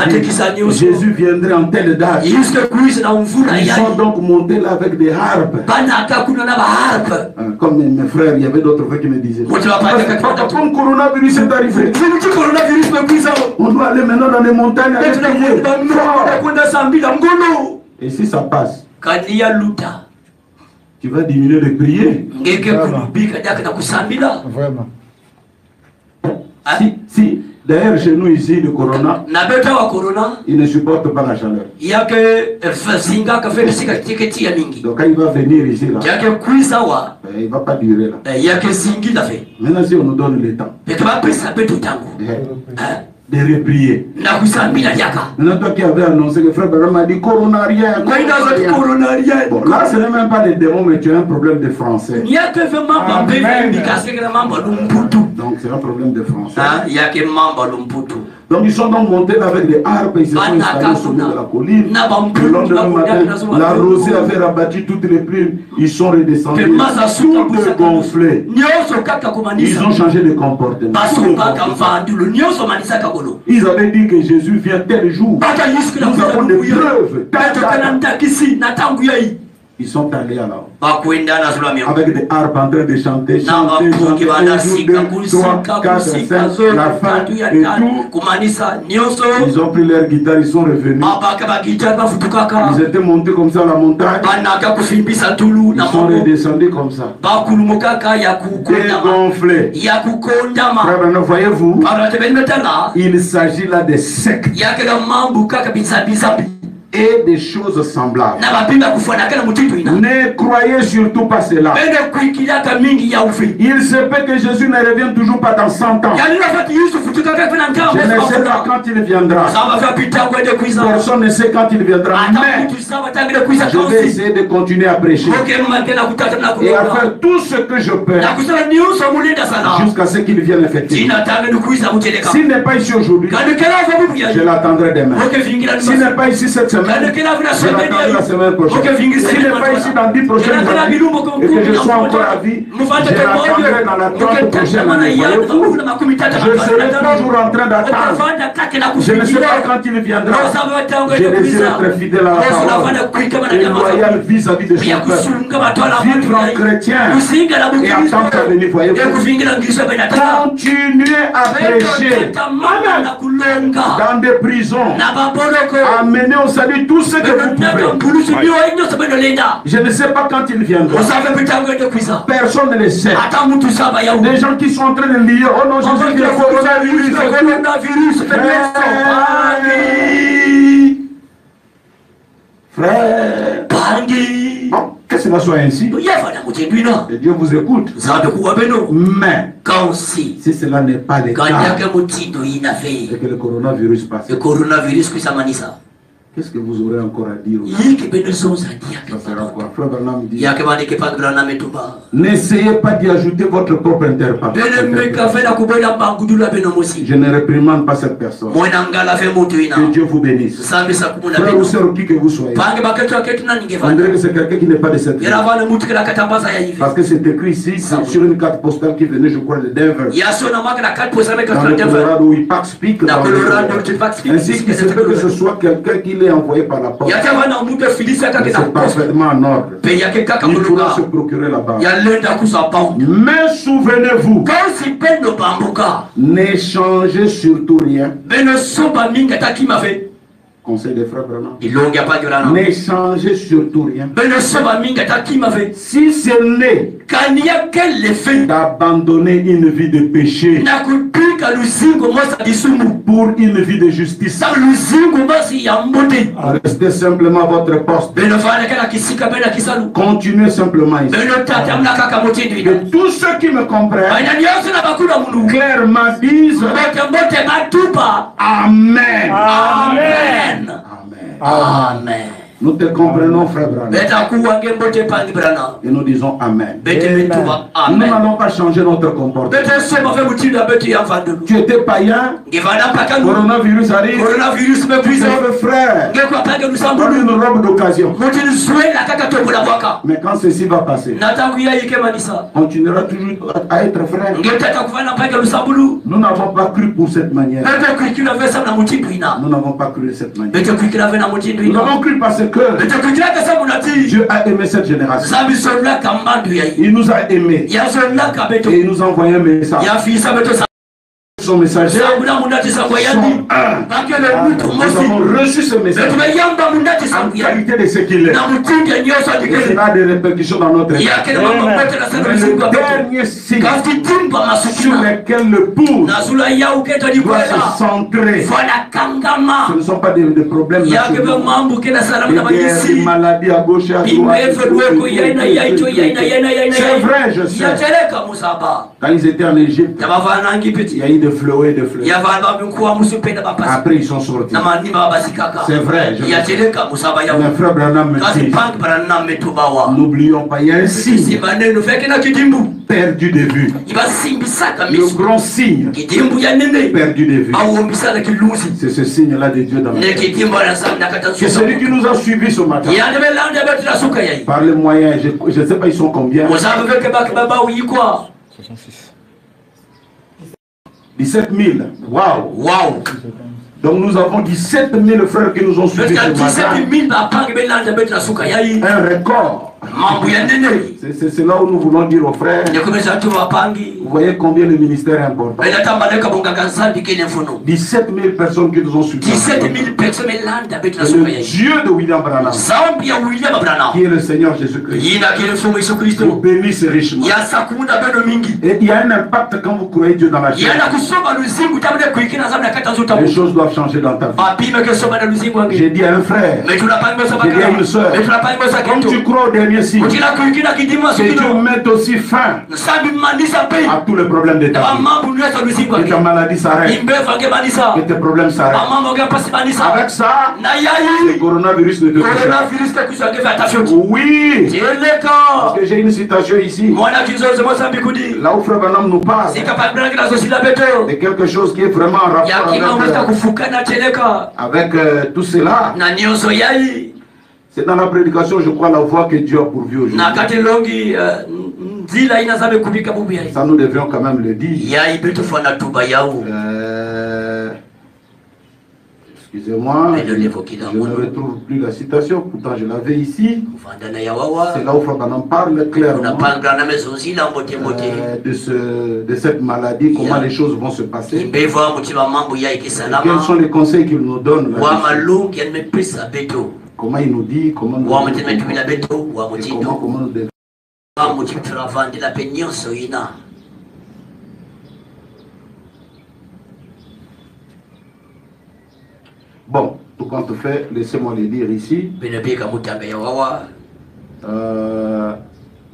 Jésus viendrait en telle date. Ils sont donc montés là avec des harpes. Comme mes frères, il y avait d'autres frères qui me disaient. Comme coronavirus est arrivé, on doit aller maintenant dans les montagnes avec et si ça passe, tu vas diminuer de prier. Vraiment. Si d'ailleurs chez nous ici le corona, il ne supporte pas la chaleur. Donc quand il va venir ici là, il ne va pas durer là. Maintenant si on nous donne le temps de reprier. Maintenant toi qui avais annoncé que Frère Branham m'a dit coronarien. Bon là ce n'est même pas les démons mais tu as un problème de français. Donc c'est un problème de français. Donc ils sont donc montés avec des harpes, ils se sont installés au sommet de la colline. Le lendemain matin, la rosée avait rabattu toutes les plumes. Ils sont redescendus, tout gonflés. Ils ont changé de comportement. Ils avaient dit que Jésus vient tel jour. Nous avons des preuves. Ils sont allés alors avec des harpes en train de chanter, chanter, 1, 2, 3, 4, 5, la fin et tout. Ils ont pris leur guitare, ils sont revenus. Ils étaient montés comme ça à la montagne. Ils sont redescendus comme ça. Dégonflés. Frère, voyez-vous, il s'agit là des sectes et des choses semblables. Ne croyez surtout pas cela. Il se peut que Jésus ne revienne toujours pas dans 100 ans. Je ne sais pas quand il viendra. Personne ne sait quand il viendra. Mais je vais essayer de continuer à prêcher et à faire tout ce que je peux jusqu'à ce qu'il vienne effectivement. S'il n'est pas ici aujourd'hui, je l'attendrai demain. S'il n'est pas ici cette semaine, je l'attendrai la semaine prochaine. S'il n'est pas ici dans 10 prochaines années et que je sois encore à vie, je l'attendrai dans la 30 prochaine année. Voyez-vous, je serai toujours en train d'attendre. Je ne sais pas quand il viendra. Je désire être fidèle à la parole et loyal vis-à-vis de son peuple. Vivre en chrétien et attendre sa venue. Voyez-vous, continuez à prêcher dans des prisons, amener au salut tout ce que vous pouvez. Je ne sais pas quand il viendra. Personne ne le sait. Des gens qui sont en train de lire, oh non, Jésus dit le coronavirus. Frère, bon, que cela soit ainsi, et Dieu vous écoute. Mais si cela n'est pas le cas et que le coronavirus passe, Qu'est-ce que vous aurez encore à dire? Ça sera quoi? Frère Branham dit, n'essayez pas d'y ajouter votre propre interprète. Je ne réprimande pas cette personne. Que Dieu vous bénisse. Frère ou sœur, qui que vous soyez. On dirait que c'est quelqu'un qui n'est pas de cette vie. Parce que c'est écrit ici, sur une carte postale qui venait, je crois, de Denver. Dans le Colorado, où il explique ainsi qu'il se peut que ce soit quelqu'un qui l'ait envoyé par la poste. C'est parfaitement en ordre. Il pourra se procurer là-bas. Mais souvenez-vous, n'échangez surtout rien. Conseil des frères Branham. N'échangez surtout rien. Si ce n'est d'abandonner une vie de péché pour une vie de justice, restez simplement à votre poste. Continuez simplement ici. Que tous ceux qui me comprennent clairement disent Amen. Amen. Amen. Nous te comprenons, frère Branham. Et nous disons Amen. Nous n'allons pas changer notre comportement. Tu étais païen, coronavirus arrive, frère, donne une robe d'occasion. Mais quand ceci va passer, continuera toujours à être frère. Nous n'avons pas cru pour cette manière. Nous n'avons pas cru de cette manière. Nous avons cru parce que Dieu a aimé cette génération. Il nous a aimés. Et il nous a envoyé un message. Son messager sont un. Nous avons reçu ce message en qualité de ce qu'il est. Et cela a des répercussions dans notre vie. Le dernier signe sur lequel le pouls doit se centrer, ce ne sont pas des problèmes nationaux. Il y a des maladies à gauche et à droite. C'est vrai, je sais. Quand ils étaient en Égypte, il y a eu de fleuets et de fleuets. Après, ils sont sortis. C'est vrai. Mais frère Branham me dit, n'oublions pas, il y a un signe perdu de vue. Le grand signe perdu de vue. C'est ce signe-là de Dieu dans la vie. C'est celui qui nous a suivis ce matin. Par les moyens, je ne sais pas, ils sont combien. 17 000. Waouh! Donc nous avons 17 000 frères qui nous ont suivis ce matin. Un record. C'est là où nous voulons dire aux frères, vous voyez combien le ministère est important. 17 000 personnes qui nous ont suivis. Le Dieu de William Branham, qui est le Seigneur Jésus-Christ, vous bénisse richement. Et il y a un impact quand vous croyez Dieu dans la chair. Les choses doivent changer dans ta vie. J'ai dit à un frère, j'ai dit à une soeur, comme tu crois au dernier signe, que Dieu mette aussi fin à tous les problèmes de ta vie. Que ta maladie s'arrête, que tes problèmes s'arrêtent. Avec ça, le coronavirus ne te touche pas. Oui, parce que j'ai une citation ici, là où Frère Branham nous parle de quelque chose qui est vraiment en rapport avec tout cela. C'est dans la prédication, je crois, la voix que Dieu a pourvue aujourd'hui. Ça, nous devions quand même le dire. Excusez-moi, je ne retrouve plus la citation, pourtant je l'avais ici. C'est là où Frère Branham parle clairement de cette maladie, comment les choses vont se passer. Quels sont les conseils qu'il nous donne comment il nous dit, comment nous devons. Bon, tout compte fait, laissez-moi le dire ici.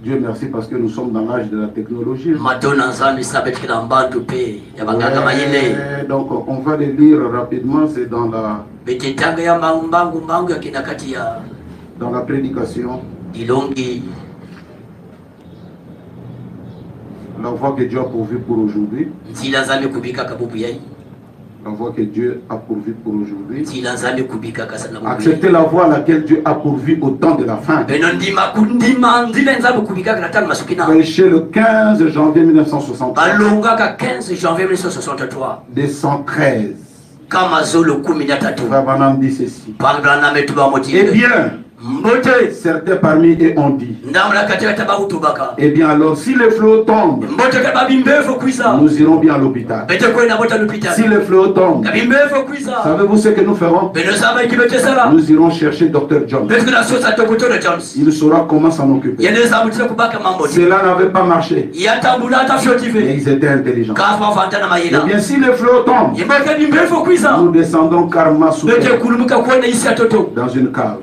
Dieu merci parce que nous sommes dans l'âge de la technologie. Donc on va le lire rapidement, c'est dans la Dans la prédication, la voie que Dieu a pourvue pour aujourd'hui, la voie que Dieu a pourvue pour aujourd'hui, acceptez la voie à laquelle Dieu a pourvu au temps de la fin. Prêchez le 15 janvier 1963, des 113. Frère Branham dit ceci. Eh bien, certains parmi eux ont dit, eh bien alors si les flots tombent, nous irons bien à l'hôpital. Si les flots tombent, savez-vous ce que nous ferons? Nous irons chercher Dr. John. Il saura comment s'en occuper. Cela n'avait pas marché, mais ils étaient intelligents. Eh bien si les flots tombent, nous descendons karma sous terre, dans une cave.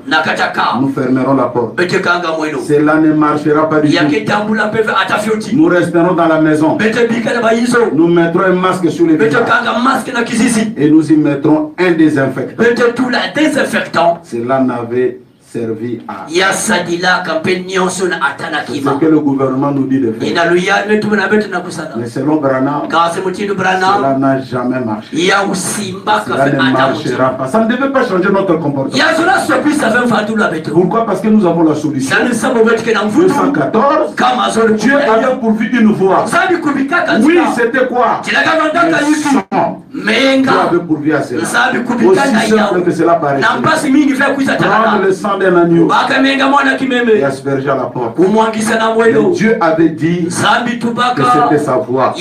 Nous fermerons la porte. Cela ne marchera pas du tout. Nous resterons dans la maison. Nous mettrons un masque sur les visages. Et nous y mettrons un désinfectant. Cela n'avait servi à ce que le gouvernement nous dit de faire. Mais selon Branham, cela n'a jamais marché. Cela ne marchera pas. Ça ne devait pas changer notre comportement. Pourquoi? Parce que nous avons la solution. 214, Dieu avait pourvu une voie. Oui, c'était quoi? Dieu avait pourvu à cela. Aussi simple que cela paraît. Prendre le sang d'un agneau et asperger à la porte. Mais Dieu avait dit que c'était sa voie.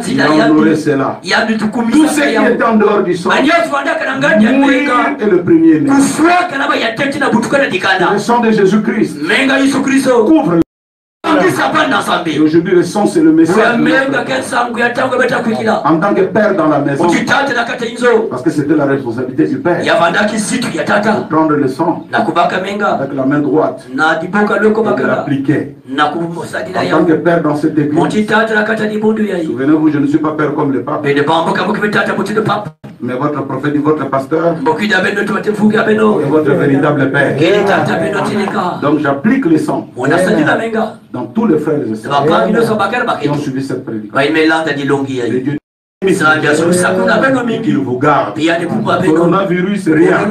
Il a honoré cela. Tout ce qui était en dehors du sang, mourir est le premier né. Le sang de Jésus-Christ couvre. Et aujourd'hui, le sang, c'est le message. En tant que père dans la maison, parce que c'était la responsabilité du père, de prendre le sang avec la main droite et de l'appliquer. En tant que père dans cette église, souvenez-vous, je ne suis pas père comme le pape, mais votre prophète et votre pasteur est votre véritable père. Donc j'applique le sang dans tous les frères et sœurs qui ont suivi cette prédication. Qu'il vous garde. Coronavirus, rien.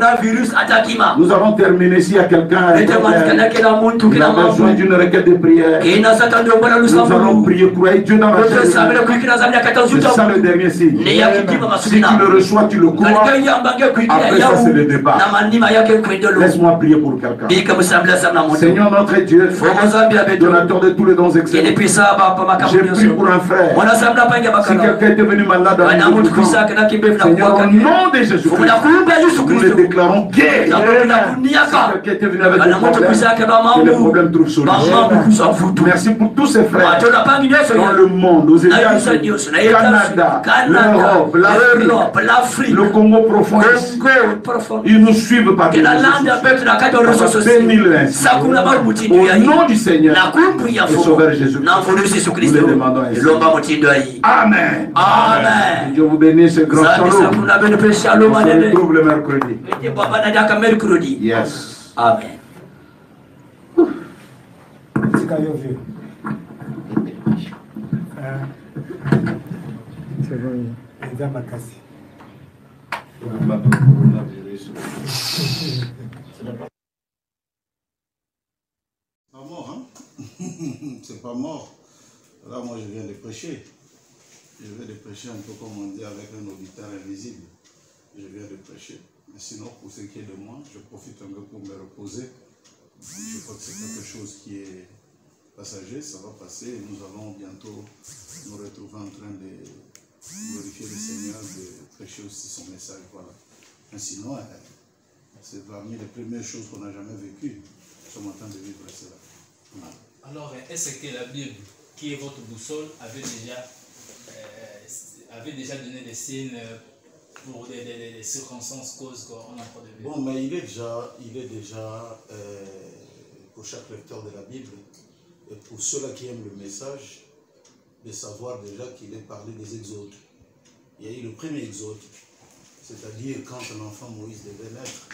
Nous avons terminé. S'il y a quelqu'un qui a besoin d'une requête de prière, nous allons prier pour Dieu dans la chaîne. C'est ça le dernier signe. Si tu le reçois, tu le crois. Après ça, c'est le départ. Laisse-moi prier pour quelqu'un. Seigneur notre Dieu, donateur de tous les dons excellents, j'ai prié pour un frère. Si quelqu'un était venu malade, Seigneur, au nom de Jésus-Christ, nous le déclarons guéri. Si quelqu'un était venu avec des problèmes, que les problèmes trouvent solution. Merci pour tous ces frères dans le monde, aux États-Unis, Canada, l'Europe, l'Afrique, le Congo profond. Ils nous suivent par les réseaux sociaux. Bénis-les. Au nom du Seigneur et Sauveur Jésus-Christ, nous le demandons ainsi. Amen. Amen. Dieu vous bénisse, ce grand shalom. On se retrouve le mercredi. Yes. Amen. Pas mort, hein? C'est pas mort. Là, moi, je viens de prêcher. Je viens de prêcher un peu comme on dit avec un auditeur invisible. Je viens de prêcher. Mais sinon, pour ce qui est de moi, je profite un peu pour me reposer. Je crois que c'est quelque chose qui est passager, ça va passer et nous allons bientôt nous retrouver en train de glorifier le Seigneur, de prêcher aussi son message. Voilà. Mais sinon, c'est parmi les premières choses qu'on n'a jamais vécues. Nous sommes en train de vivre cela. Voilà. Alors, est-ce que la Bible, qui est votre boussole, avait déjà donné des signes pour des circonstances, causes qu'on a pas de vivre? Bon, mais il est déjà pour chaque lecteur de la Bible, et pour ceux-là qui aiment le message, de savoir déjà qu'il est parlé des exodes. Il y a eu le premier exode, C'est-à-dire quand l'enfant Moïse devait naître,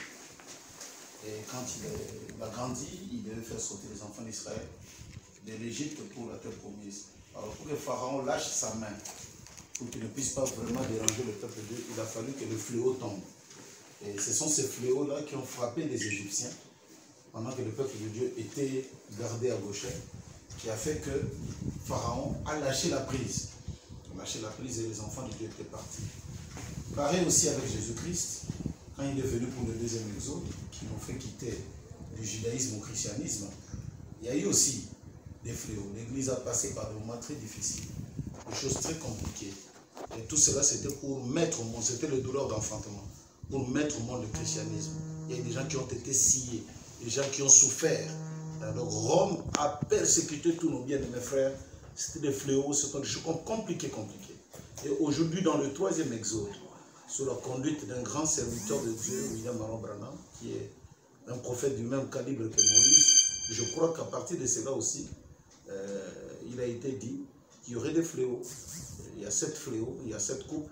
et quand il a grandi, il devait faire sortir les enfants d'Israël de l'Égypte pour la terre promise. Alors pour que Pharaon lâche sa main, pour qu'il ne puisse pas vraiment déranger le peuple de Dieu, il a fallu que le fléau tombe. Et ce sont ces fléaux-là qui ont frappé les Égyptiens pendant que le peuple de Dieu était gardé à Goshen, qui a fait que Pharaon a lâché la prise. Il a lâché la prise et les enfants de Dieu étaient partis. Pareil aussi avec Jésus-Christ, quand il est venu pour le deuxième exode, qui nous fait quitter du judaïsme au christianisme, il y a eu aussi des fléaux. L'Église a passé par des moments très difficiles, des choses très compliquées. Et tout cela, c'était pour mettre au monde, c'était le douleur d'enfantement, pour mettre au monde le christianisme. Il y a des gens qui ont été sciés, des gens qui ont souffert. Alors Rome a persécuté tous nos bien-aimés frères. C'était des fléaux, c'était des choses compliquées. Et aujourd'hui, dans le troisième exode, sous la conduite d'un grand serviteur de Dieu, William Aaron Branham, qui est un prophète du même calibre que Moïse, je crois qu'à partir de cela aussi, il a été dit qu'il y aurait des fléaux. Il y a 7 fléaux, il y a 7 couples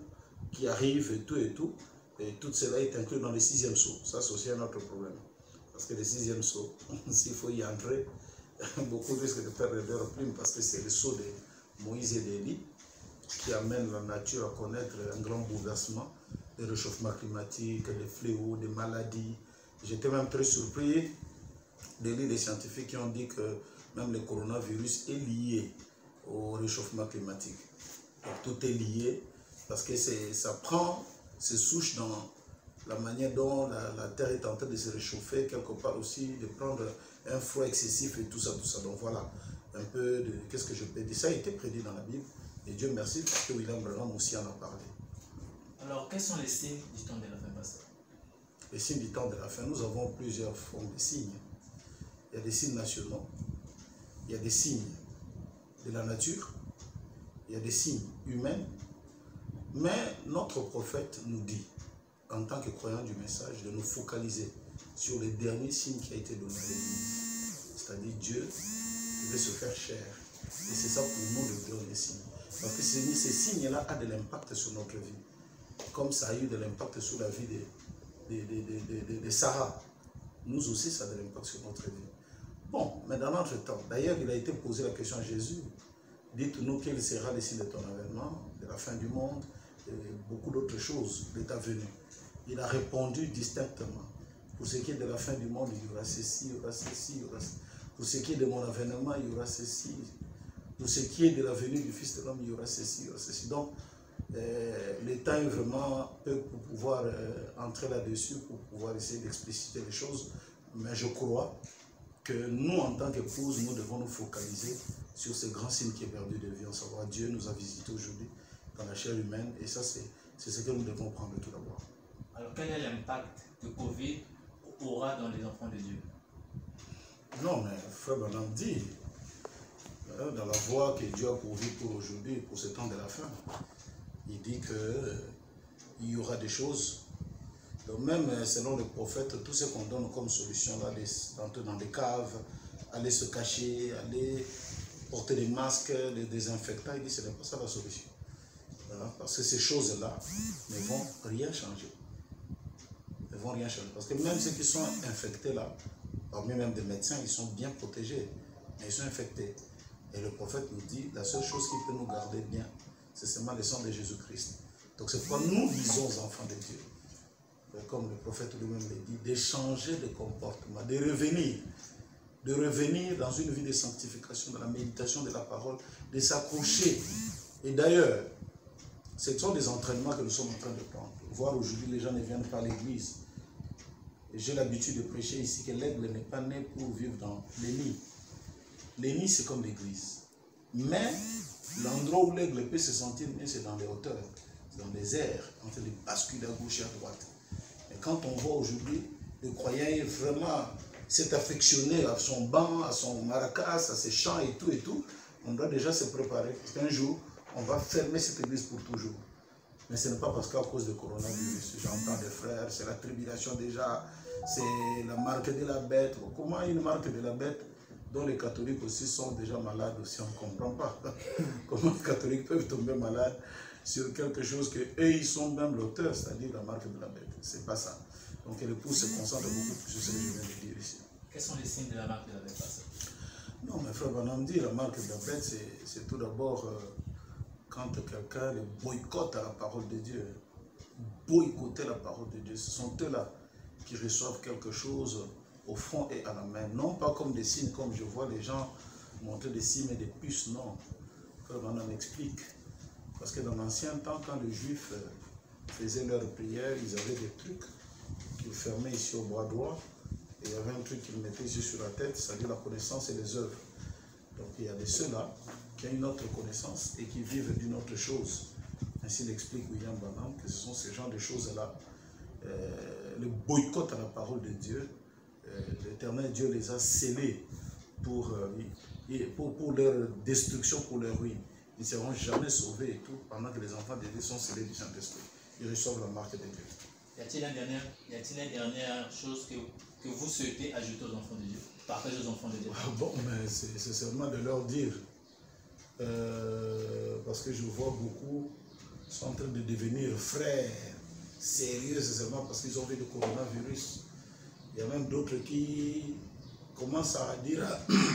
qui arrivent et tout. Et tout cela est inclus dans le 6e sceau. Ça, c'est aussi un autre problème. Parce que le 6e sceau, s'il faut y entrer, beaucoup risquent de perdre leur plume parce que c'est le sceau de Moïse et d'Élie qui amène la nature à connaître un grand bouleversement, le réchauffement climatique, les fléaux, des maladies. J'étais même très surpris de lire des scientifiques qui ont dit que même le coronavirus est lié au réchauffement climatique. Donc, tout est lié parce que ça prend ses souches dans la manière dont la Terre est en train de se réchauffer, quelque part aussi de prendre un froid excessif et tout ça. Donc voilà, un peu de qu'est-ce que je peux dire. Ça a été prédit dans la Bible et Dieu merci parce que William Branham aussi en a parlé. Alors, quels sont les signes du temps de la fin, pasteur? Les signes du temps de la fin, nous avons plusieurs formes de signes. Il y a des signes nationaux, il y a des signes de la nature, il y a des signes humains, mais notre prophète nous dit, en tant que croyants du message, de nous focaliser sur les derniers signes qui a été donné à l'Église. C'est-à-dire Dieu devait se faire chair. Et c'est ça pour nous le dernier signe. Parce que ces signes-là ont de l'impact sur notre vie. Comme ça a eu de l'impact sur la vie de Sarah. Nous aussi, ça a de l'impact sur notre vie. Bon, mais dans notre temps, d'ailleurs, il a été posé la question à Jésus. Dites-nous quel sera le signe de ton avènement, de la fin du monde, et beaucoup d'autres choses, de ta venue. Il a répondu distinctement. Pour ce qui est de la fin du monde, il y aura ceci, il y aura ceci, il y aura ceci. Pour ce qui est de mon avènement, il y aura ceci. Pour ce qui est de la venue du Fils de l'homme, il y aura ceci, il y aura ceci. Donc, le temps est vraiment peu pour pouvoir entrer là-dessus, pour pouvoir essayer d'expliciter les choses. Mais je crois que nous, en tant qu'épouses, nous devons nous focaliser sur ce grand signe qui est perdu de vie, en savoir Dieu nous a visités aujourd'hui dans la chair humaine, et ça, c'est ce que nous devons prendre tout d'abord. Alors, quel est l'impact que Covid aura dans les enfants de Dieu? Non, mais Frère Branham dit, dans la voie que Dieu a pourvue pour aujourd'hui, pour ce temps de la fin, il dit qu'il y aura des choses. Donc même selon le prophète, tout ce qu'on donne comme solution, aller rentrer dans des caves, aller se cacher, aller porter des masques, des désinfectants, il dit que ce n'est pas ça la solution. Voilà, parce que ces choses-là ne vont rien changer. Ne vont rien changer. Parce que même ceux qui sont infectés là, parmi même des médecins, ils sont bien protégés, mais ils sont infectés. Et le prophète nous dit, la seule chose qui peut nous garder bien, c'est seulement le sang de Jésus-Christ. Donc c'est pourquoi nous disons aux enfants de Dieu, comme le prophète lui-même le dit, d'échanger de comportement, de revenir dans une vie de sanctification, dans la méditation de la parole, de s'accrocher. Et d'ailleurs, ce sont des entraînements que nous sommes en train de prendre. Voir aujourd'hui, les gens ne viennent pas à l'église. J'ai l'habitude de prêcher ici que l'aigle n'est pas né pour vivre dans les nids. Les nids, c'est comme l'église. Mais l'endroit où l'aigle peut se sentir mieux, c'est dans les hauteurs, c'est dans les airs, en train de basculer à gauche et à droite. Et quand on voit aujourd'hui, le croyant est vraiment s'est affectionné à son banc, à son maracas, à ses chants et tout, on doit déjà se préparer. Parce qu'un jour, on va fermer cette église pour toujours. Mais ce n'est pas parce qu'à cause du coronavirus, j'entends des frères, c'est la tribulation déjà, c'est la marque de la bête. Comment une marque de la bête dont les catholiques aussi sont déjà malades aussi, on ne comprend pas. Comment les catholiques peuvent tomber malades sur quelque chose que eux ils sont même l'auteur, c'est-à-dire la marque de la bête. C'est pas ça. Donc l'épouse se concentre beaucoup sur ce que je viens de dire ici. Quels sont les signes de la marque de la bête, pasteur? Non, mais frère Banam dit, la marque de la bête, c'est tout d'abord quand quelqu'un boycotte à la parole de Dieu. Boycotter la parole de Dieu, ce sont eux-là qui reçoivent quelque chose au front et à la main. Non pas comme des signes, comme je vois les gens montrer des signes et des puces, non. Frère Banam explique. Parce que dans l'ancien temps, quand les Juifs faisaient leurs prières, ils avaient des trucs qu'ils fermaient ici au bras droit. Et il y avait un truc qu'ils mettaient ici sur la tête, c'est-à-dire la connaissance et les œuvres. Donc il y a de ceux-là qui ont une autre connaissance et qui vivent d'une autre chose. Ainsi l'explique William Branham, que ce sont ces genres de choses-là. Le boycott à la parole de Dieu, l'Éternel Dieu les a scellés pour leur destruction, pour leur ruine. Ils ne seront jamais sauvés et tout, pendant que les enfants de Dieu sont scellés du Saint-Esprit. Ils reçoivent la marque de Dieu. Y a-t-il une dernière chose que vous souhaitez ajouter aux enfants de Dieu, partager aux enfants de Dieu? Bon, mais c'est seulement de leur dire, parce que je vois beaucoup sont en train de devenir frères, sérieux, c'est seulement parce qu'ils ont vu le coronavirus. Il y a même d'autres qui commencent à dire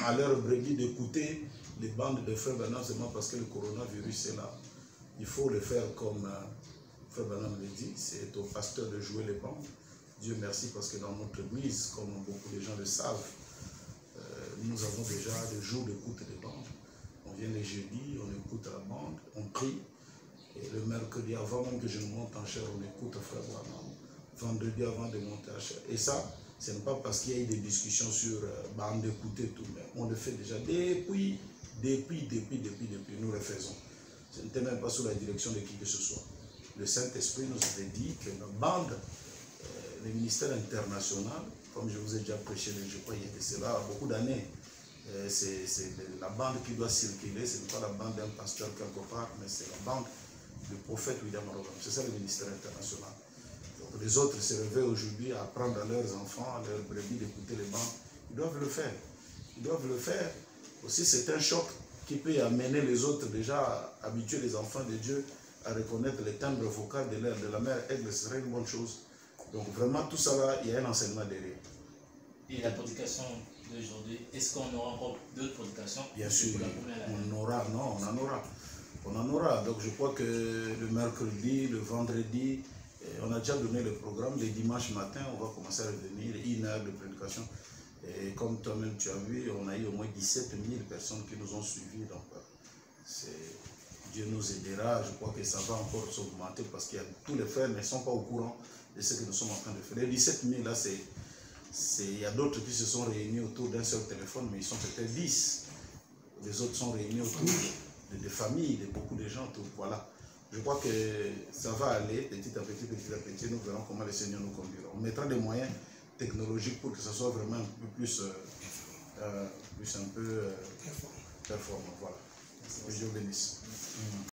à leur brebis d'écouter les bandes de Frère Branham seulement parce que le coronavirus est là. Il faut le faire comme Frère Branham le dit, c'est au pasteur de jouer les bandes. Dieu merci parce que dans notre église, comme beaucoup de gens le savent, nous avons déjà des jours d'écoute des bandes. On vient les jeudis, on écoute la bande, on prie. Et le mercredi, avant même que je monte en chair, on écoute Frère Branham. Vendredi, avant de monter en chair. Et ça, ce n'est pas parce qu'il y a eu des discussions sur bande d'écouter tout, mais on le fait déjà depuis, nous le faisons. Ce n'était même pas sous la direction de qui que ce soit. Le Saint-Esprit nous avait dit que la bande, le ministère international, comme je vous ai déjà prêché, je crois il y a de cela beaucoup d'années, c'est la bande qui doit circuler, ce n'est pas la bande d'un pasteur quelque part, mais c'est la bande du prophète William Branham. C'est ça le ministère international. Donc les autres se réveillent aujourd'hui à apprendre à leurs enfants, à leurs brebis d'écouter les bandes. Ils doivent le faire. Ils doivent le faire. Aussi, c'est un choc qui peut amener les autres déjà à habituer les enfants de Dieu à reconnaître les timbres vocaux de la mère Aigle. Ce serait une bonne chose. Donc vraiment, tout ça là, il y a un enseignement derrière. Et la prédication d'aujourd'hui, est-ce qu'on aura encore d'autres prédications? Bien sûr, on aura, non, on en aura. On en aura. Donc je crois que le mercredi, le vendredi, on a déjà donné le programme. Les dimanches matin, on va commencer à revenir, 1 heure de prédication. Et comme toi-même tu as vu, on a eu au moins 17 000 personnes qui nous ont suivis. Donc Dieu nous aidera. Je crois que ça va encore s'augmenter parce qu'il y a tous les frères, mais ils ne sont pas au courant de ce que nous sommes en train de faire. Les 17 000 là, il y a d'autres qui se sont réunis autour d'un seul téléphone, mais ils sont peut-être 10. Les autres sont réunis autour de familles, de beaucoup de gens. Tout, voilà. Je crois que ça va aller petit à petit. Nous verrons comment le Seigneur nous conduira. On mettra des moyens technologiques pour que ça soit vraiment un peu plus performant. Voilà. Que Dieu bénisse.